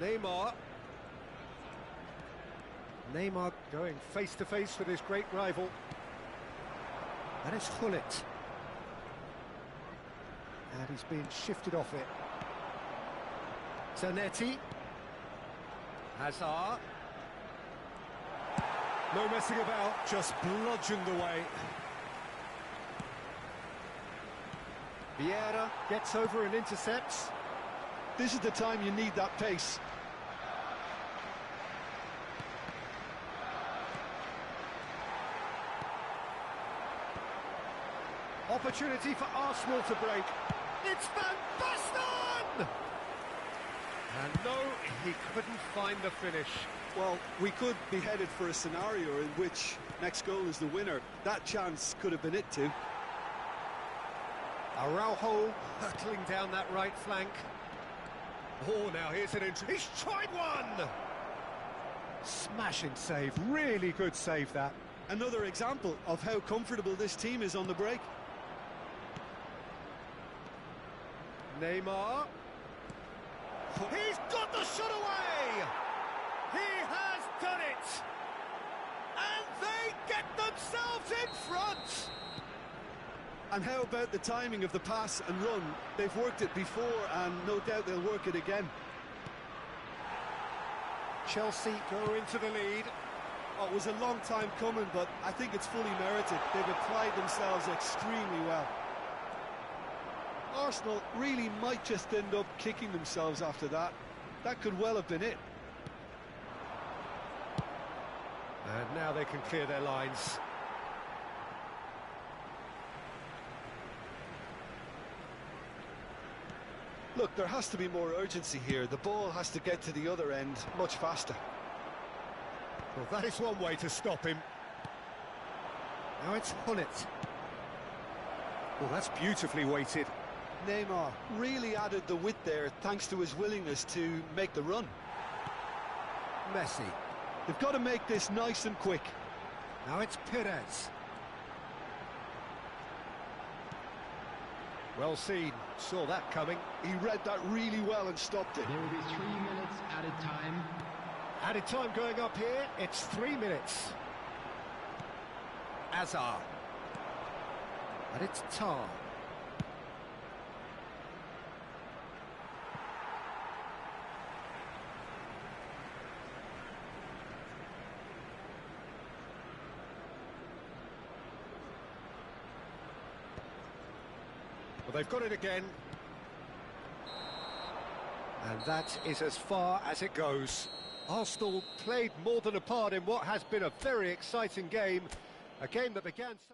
Neymar. Neymar going face-to-face with his great rival. And it's Hullet. And he's being shifted off it. Zanetti. Hazard. No messing about, just bludgeoned away. Vieira gets over and intercepts. This is the time you need that pace. Opportunity for Arsenal to break. It's Van Basten! And no, he couldn't find the finish. Well, we could be headed for a scenario in which next goal is the winner. That chance could have been it too. Araujo hurtling down that right flank. Oh, now here's an entry. He's tried one! Smashing save, really good save that. Another example of how comfortable this team is on the break. Neymar. He's got the shot away! He has done it! And they get themselves in front! And how about the timing of the pass and run? They've worked it before and no doubt they'll work it again. Chelsea go into the lead. Oh, it was a long time coming, but I think it's fully merited. They've applied themselves extremely well. Arsenal really might just end up kicking themselves after that. That could well have been it. And now they can clear their lines. Look, there has to be more urgency here. The ball has to get to the other end much faster. Well, that is one way to stop him. Now it's Hullet. Well, that's beautifully weighted. Neymar really added the width there thanks to his willingness to make the run. Messi. They've got to make this nice and quick. Now it's Perez. Well seen, saw that coming. He read that really well and stopped it. There will be 3 minutes added time. Added time going up here, it's 3 minutes. Hazard. And it's Tar. Well, they've got it again. And that is as far as it goes. Arsenal played more than a part in what has been a very exciting game. A game that began so...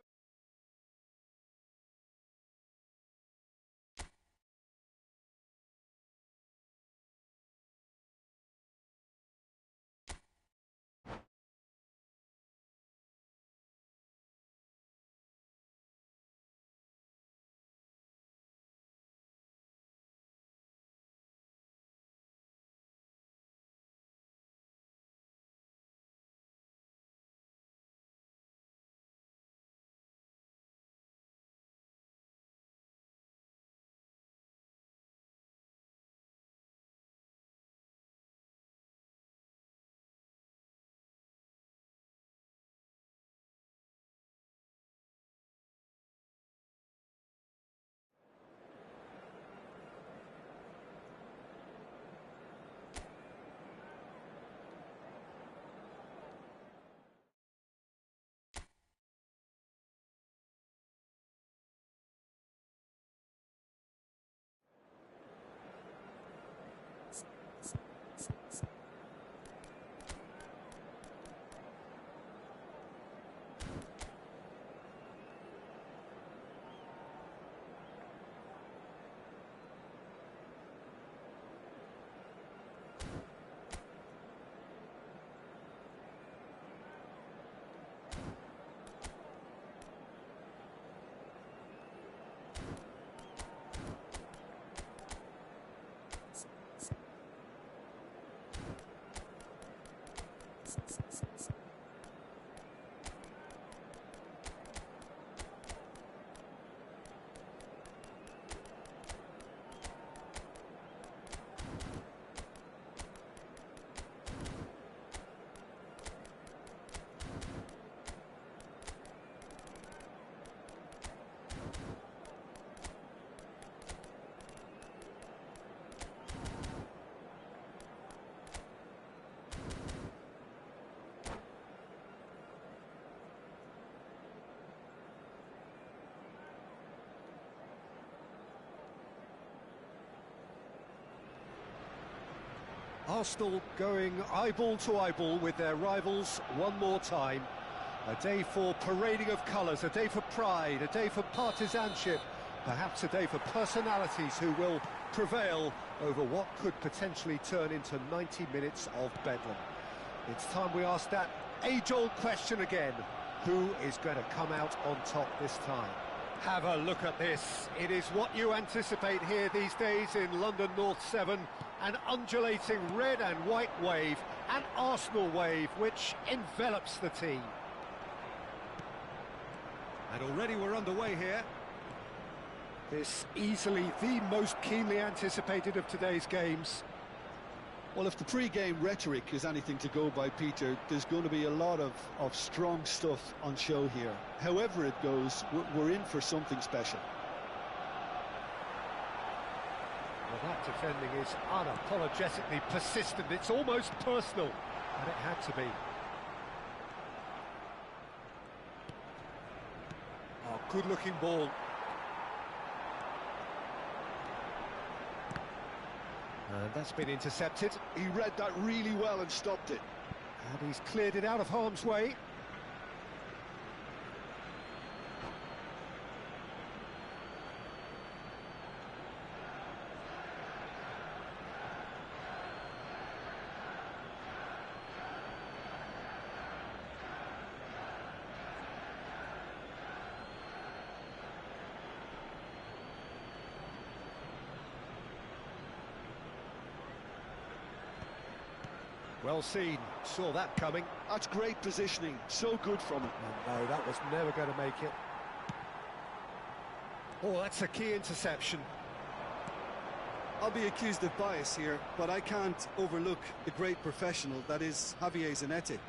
Arsenal going eyeball to eyeball with their rivals one more time. A day for parading of colours, a day for pride, a day for partisanship, perhaps a day for personalities who will prevail over what could potentially turn into 90 minutes of bedlam. It's time we ask that age-old question again. Who is going to come out on top this time? Have a look at this. It is what you anticipate here these days in London North 7. An undulating red and white wave, an Arsenal wave which envelops the team. And already we're underway here. This easily the most keenly anticipated of today's games. Well, if the pre-game rhetoric is anything to go by, Peter, there's going to be a lot of strong stuff on show here. However it goes, we're in for something special. Well, that defending is unapologetically persistent. It's almost personal, and it had to be. Oh, good-looking ball. And that's been intercepted. He read that really well and stopped it. And he's cleared it out of harm's way. Well seen, saw that coming. That's great positioning, so good from him. No, that was never going to make it. Oh, that's a key interception. I'll be accused of bias here, but I can't overlook the great professional that is Javier Zanetti.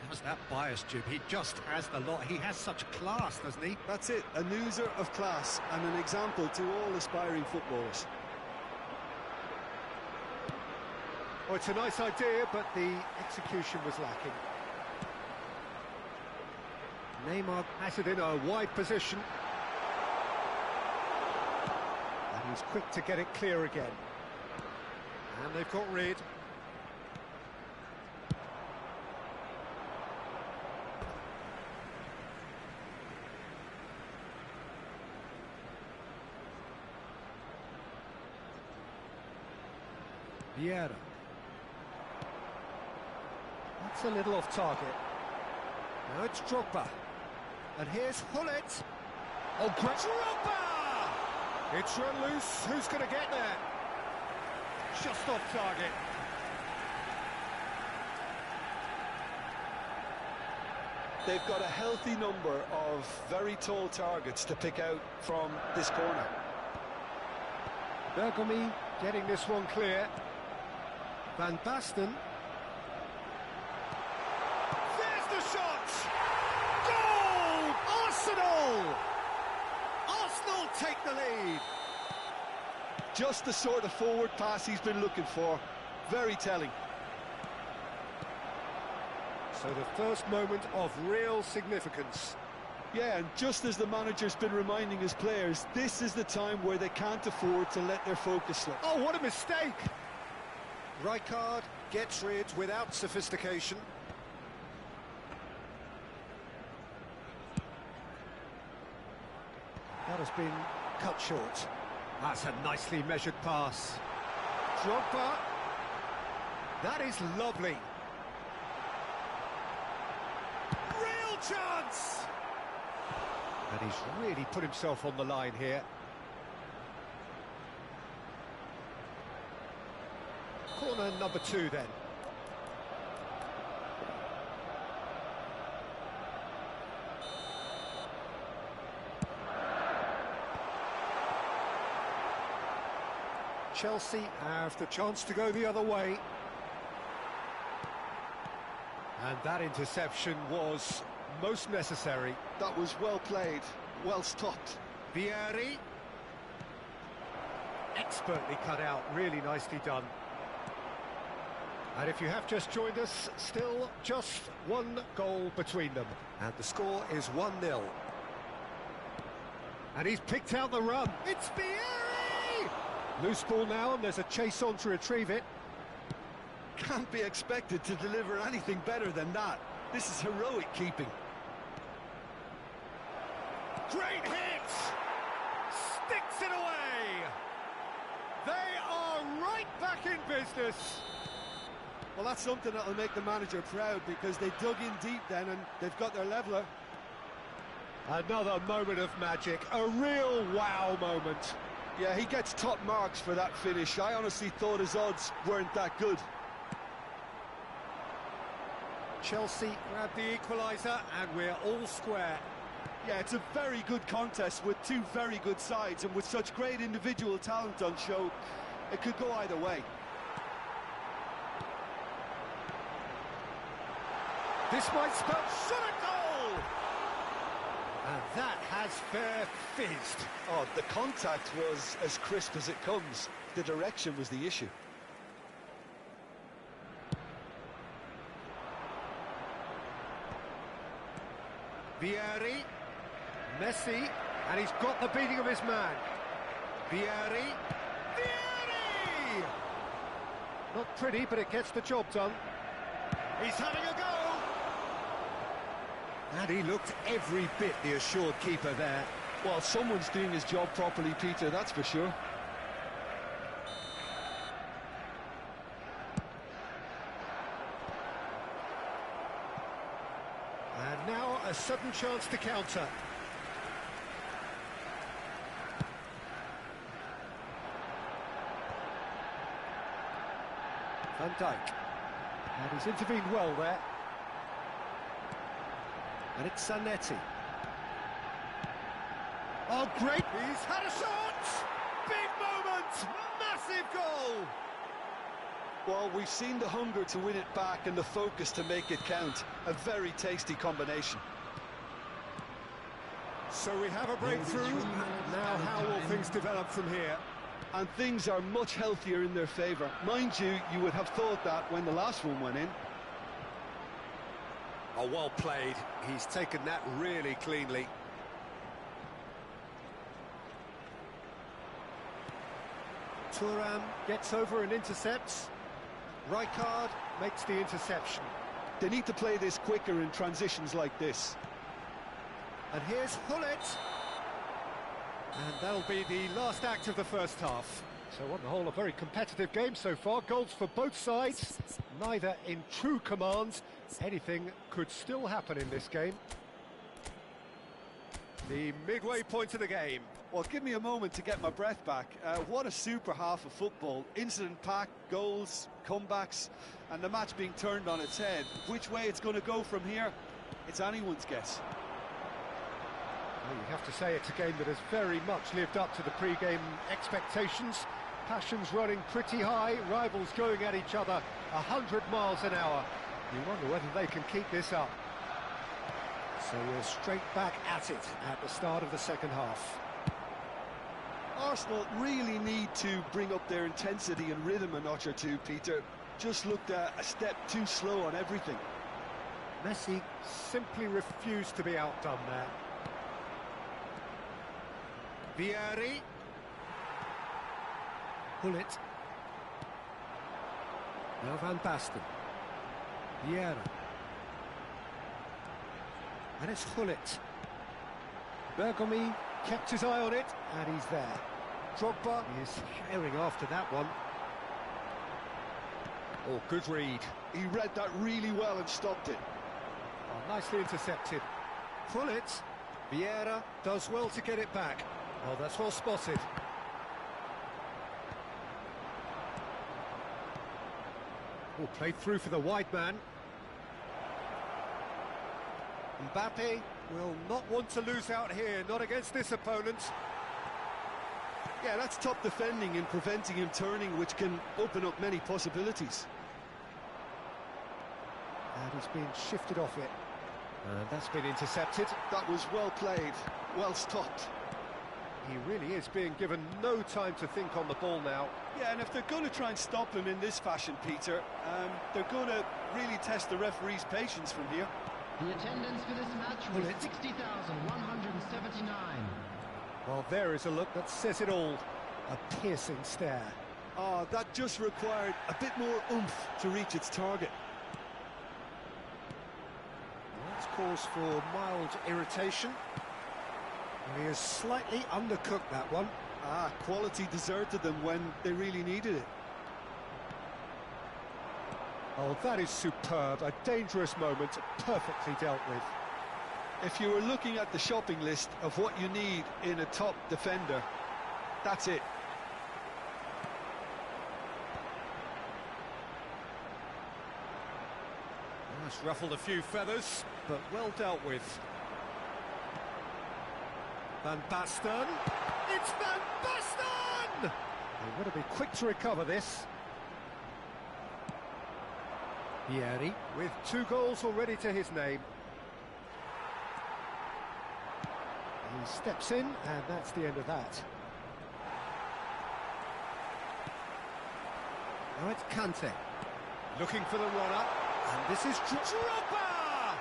How's that bias, Jim? He just has the lot. He has such class, doesn't he? That's it, a oozor of class and an example to all aspiring footballers. Oh, it's a nice idea, but the execution was lacking. Neymar has it in a wide position. He's quick to get it clear again. And they've got rid. Vieira. That's a little off target. Now it's Drogba. And here's Hullet. Oh, great. Drogba! It's run loose. Who's going to get there? Just off target. They've got a healthy number of very tall targets to pick out from this corner. Bergomi getting this one clear. Van Basten. There's the shot! Goal! Arsenal! Arsenal take the lead. Just the sort of forward pass he's been looking for. Very telling. So the first moment of real significance. Yeah, and just as the manager's been reminding his players, this is the time where they can't afford to let their focus slip. Oh, what a mistake! Rijkaard gets rid without sophistication. That has been cut short. That's a nicely measured pass. Drogba. That is lovely. Real chance! And he's really put himself on the line here. Corner number 2 then. Chelsea have the chance to go the other way. And that interception was most necessary. That was well played, well stopped. Vieri. Expertly cut out, really nicely done. And if you have just joined us, still just one goal between them. And the score is 1-0. And he's picked out the run. It's Vieri! Loose ball now, and there's a chase on to retrieve it. Can't be expected to deliver anything better than that. This is heroic keeping. Great hit! Sticks it away! They are right back in business. Well, that's something that'll make the manager proud, because they dug in deep then and they've got their leveller. Another moment of magic, a real wow moment. Yeah, he gets top marks for that finish. I honestly thought his odds weren't that good. Chelsea grab the equaliser and we're all square. Yeah, it's a very good contest with two very good sides, and with such great individual talent on show, it could go either way. This might spell shot a goal! And that has fair fizzed. Oh, the contact was as crisp as it comes. The direction was the issue. Vieri, Messi, and he's got the beating of his man. Vieri, Vieri! Not pretty, but it gets the job done. He's having a go! And he looked every bit the assured keeper there. Well, someone's doing his job properly, Peter, that's for sure. And now a sudden chance to counter. Van Dijk. And he's intervened well there. And it's Zanetti. Oh, great! He's had a shot! Big moment! Massive goal! Well, we've seen the hunger to win it back and the focus to make it count. A very tasty combination. So we have a breakthrough. Now how will things develop from here? And things are much healthier in their favour. Mind you, you would have thought that when the last one went in. Oh, well played. He's taken that really cleanly. Thuram gets over and intercepts. Rijkaard makes the interception. They need to play this quicker in transitions like this. And here's Hullet. And that'll be the last act of the first half. So on the whole, a very competitive game so far. Goals for both sides, neither in true command. Anything could still happen in this game. The midway point of the game. Well, give me a moment to get my breath back. What a super half of football. Incident-packed, goals, comebacks, and the match being turned on its head. Which way it's going to go from here, it's anyone's guess. Well, you have to say it's a game that has very much lived up to the pre-game expectations. Passions running pretty high, rivals going at each other 100 miles an hour. You wonder whether they can keep this up. So we're straight back at it at the start of the second half. Arsenal really need to bring up their intensity and rhythm a notch or two, Peter. Just looked a step too slow on everything. Messi simply refused to be outdone there. Vieri. Hullet. Now Van Basten. Vieira. And it's Hullet. Bergomi kept his eye on it, and he's there. Drogba is herring after that one. Oh, good read. He read that really well and stopped it. Oh, nicely intercepted. Hullet. Vieira does well to get it back. Oh, that's well spotted. Oh, played through for the wide man. Mbappe will not want to lose out here, not against this opponent. Yeah, that's top defending and preventing him turning, which can open up many possibilities. And he's been shifted off it. And that's been intercepted. That was well played, well stopped. He really is being given no time to think on the ball now. Yeah, and if they're going to try and stop him in this fashion, Peter, they're going to really test the referee's patience from here. The attendance for this match was 60,179. Well, there is a look that says it all. A piercing stare. Oh, that just required a bit more oomph to reach its target. That's cause for mild irritation. He has slightly undercooked that one. Ah, quality deserted them when they really needed it. Oh, that is superb. A dangerous moment, perfectly dealt with. If you were looking at the shopping list of what you need in a top defender, that's it. That's ruffled a few feathers, but well dealt with. Van Basten. It's Van Basten! They want to be quick to recover this. Vieri with 2 goals already to his name. He steps in, and that's the end of that. Now it's Kante. Looking for the run-up, and this is Drogba!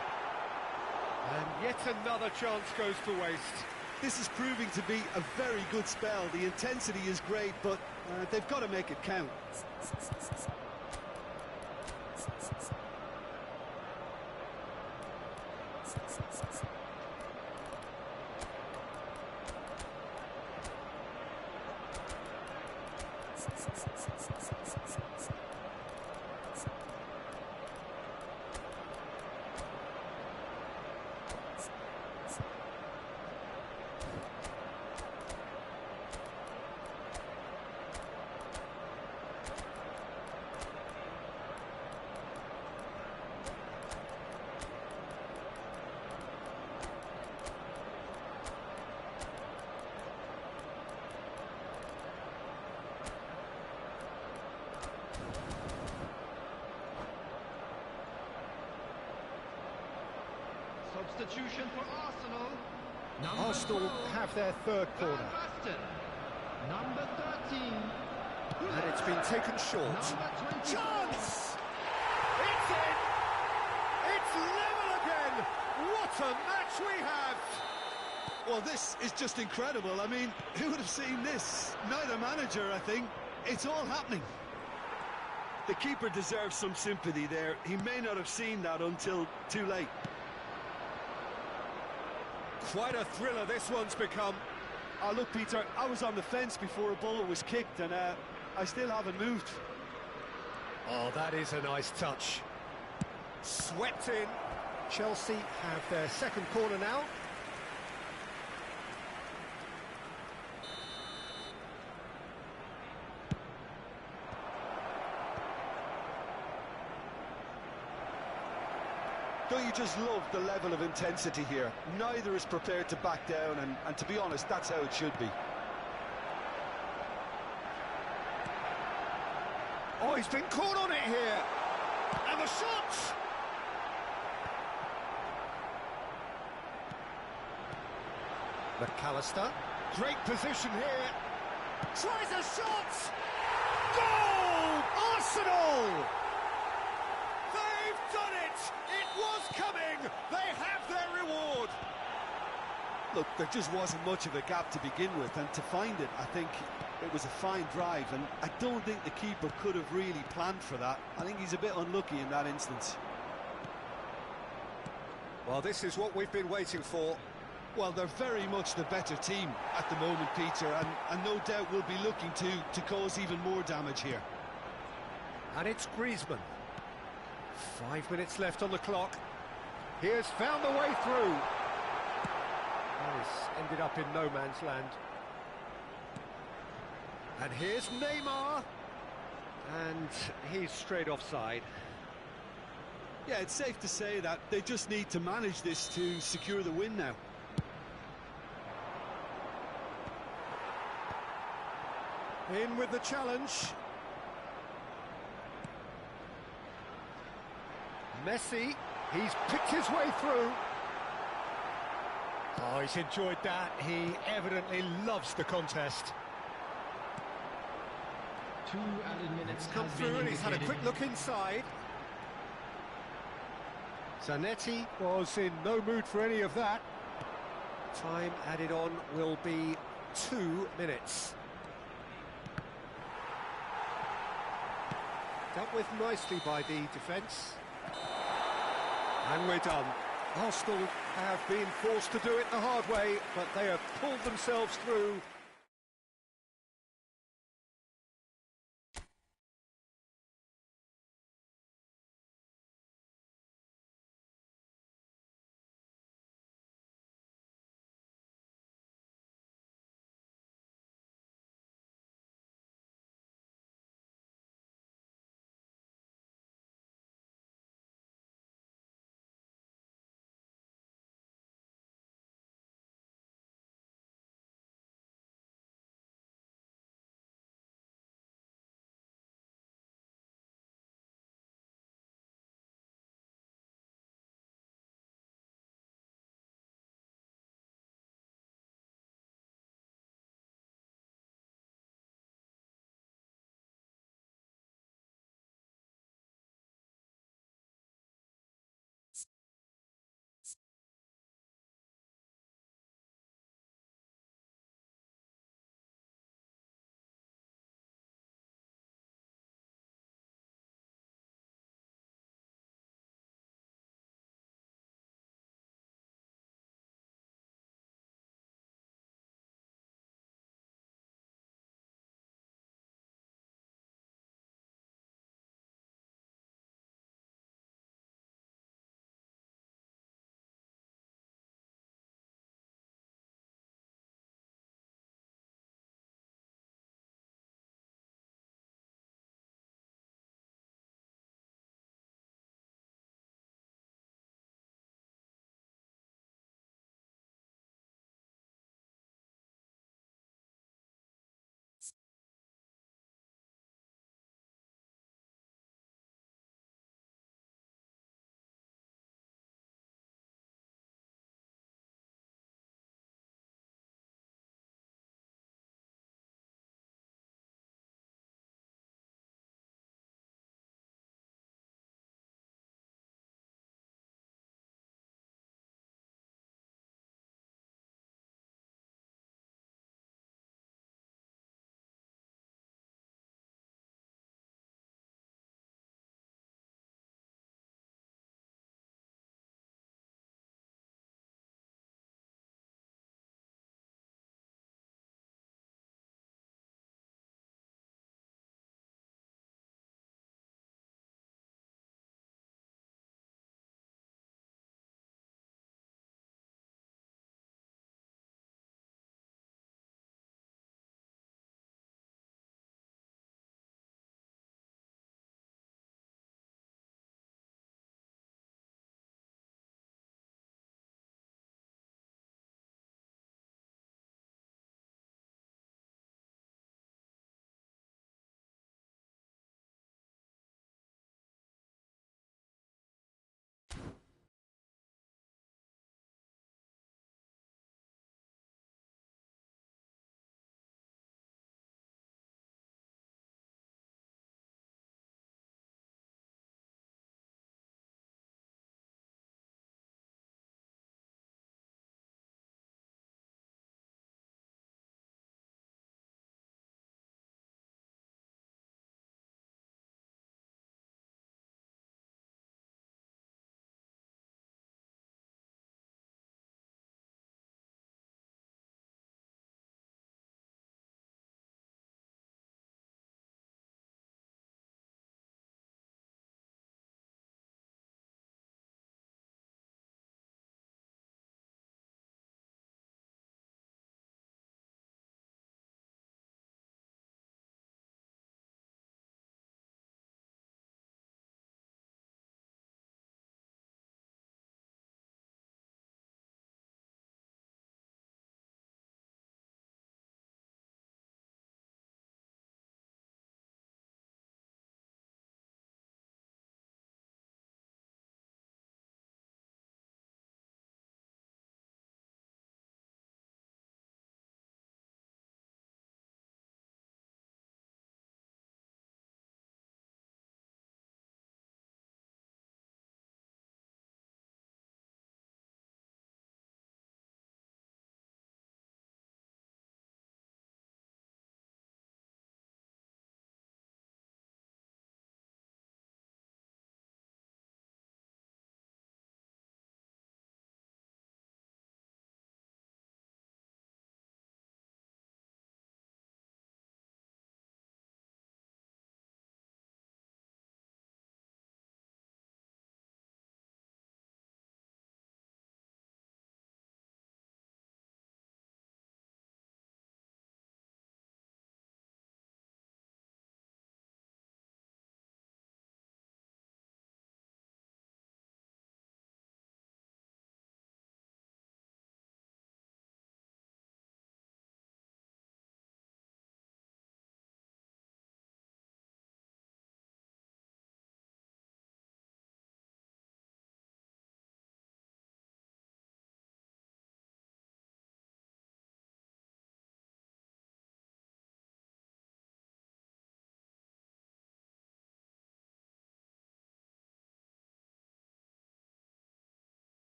And yet another chance goes to waste. This is proving to be a very good spell. The intensity is great, but they've got to make it count. Substitution for Arsenal. Arsenal have their third corner. Number 13. And it's been taken short. Chance! It's in! It's level again! What a match we have! Well, this is just incredible. I mean, who would have seen this? Neither manager, I think. It's all happening. The keeper deserves some sympathy there. He may not have seen that until too late. Quite a thriller this one's become. Oh, look, Peter, I was on the fence before a ball was kicked, and I still haven't moved. Oh, that is a nice touch. Swept in. Chelsea have their second corner now. Don't you just love the level of intensity here? Neither is prepared to back down, and to be honest, that's how it should be. Oh, he's been caught on it here. And the shot! McAllister. Great position here. Tries a shot! Goal! Arsenal! They've done it! It was coming! They have their reward! Look, there just wasn't much of a gap to begin with, and to find it, I think it was a fine drive, and I don't think the keeper could have really planned for that. I think he's a bit unlucky in that instance. Well, this is what we've been waiting for. Well, they're very much the better team at the moment, Peter, and no doubt will be looking to cause even more damage here. And it's Griezmann. 5 minutes left on the clock. He has found the way through. This ended up in no man's land. And here's Neymar. And he's straight offside. Yeah, it's safe to say that they just need to manage this to secure the win now. In with the challenge. Messi, he's picked his way through. Oh, he's enjoyed that. He evidently loves the contest. 2 added minutes Come through and he's had a quick look inside. Zanetti was in no mood for any of that. Time added on will be 2 minutes. Dealt with nicely by the defence. And we're done. Arsenal have been forced to do it the hard way, but they have pulled themselves through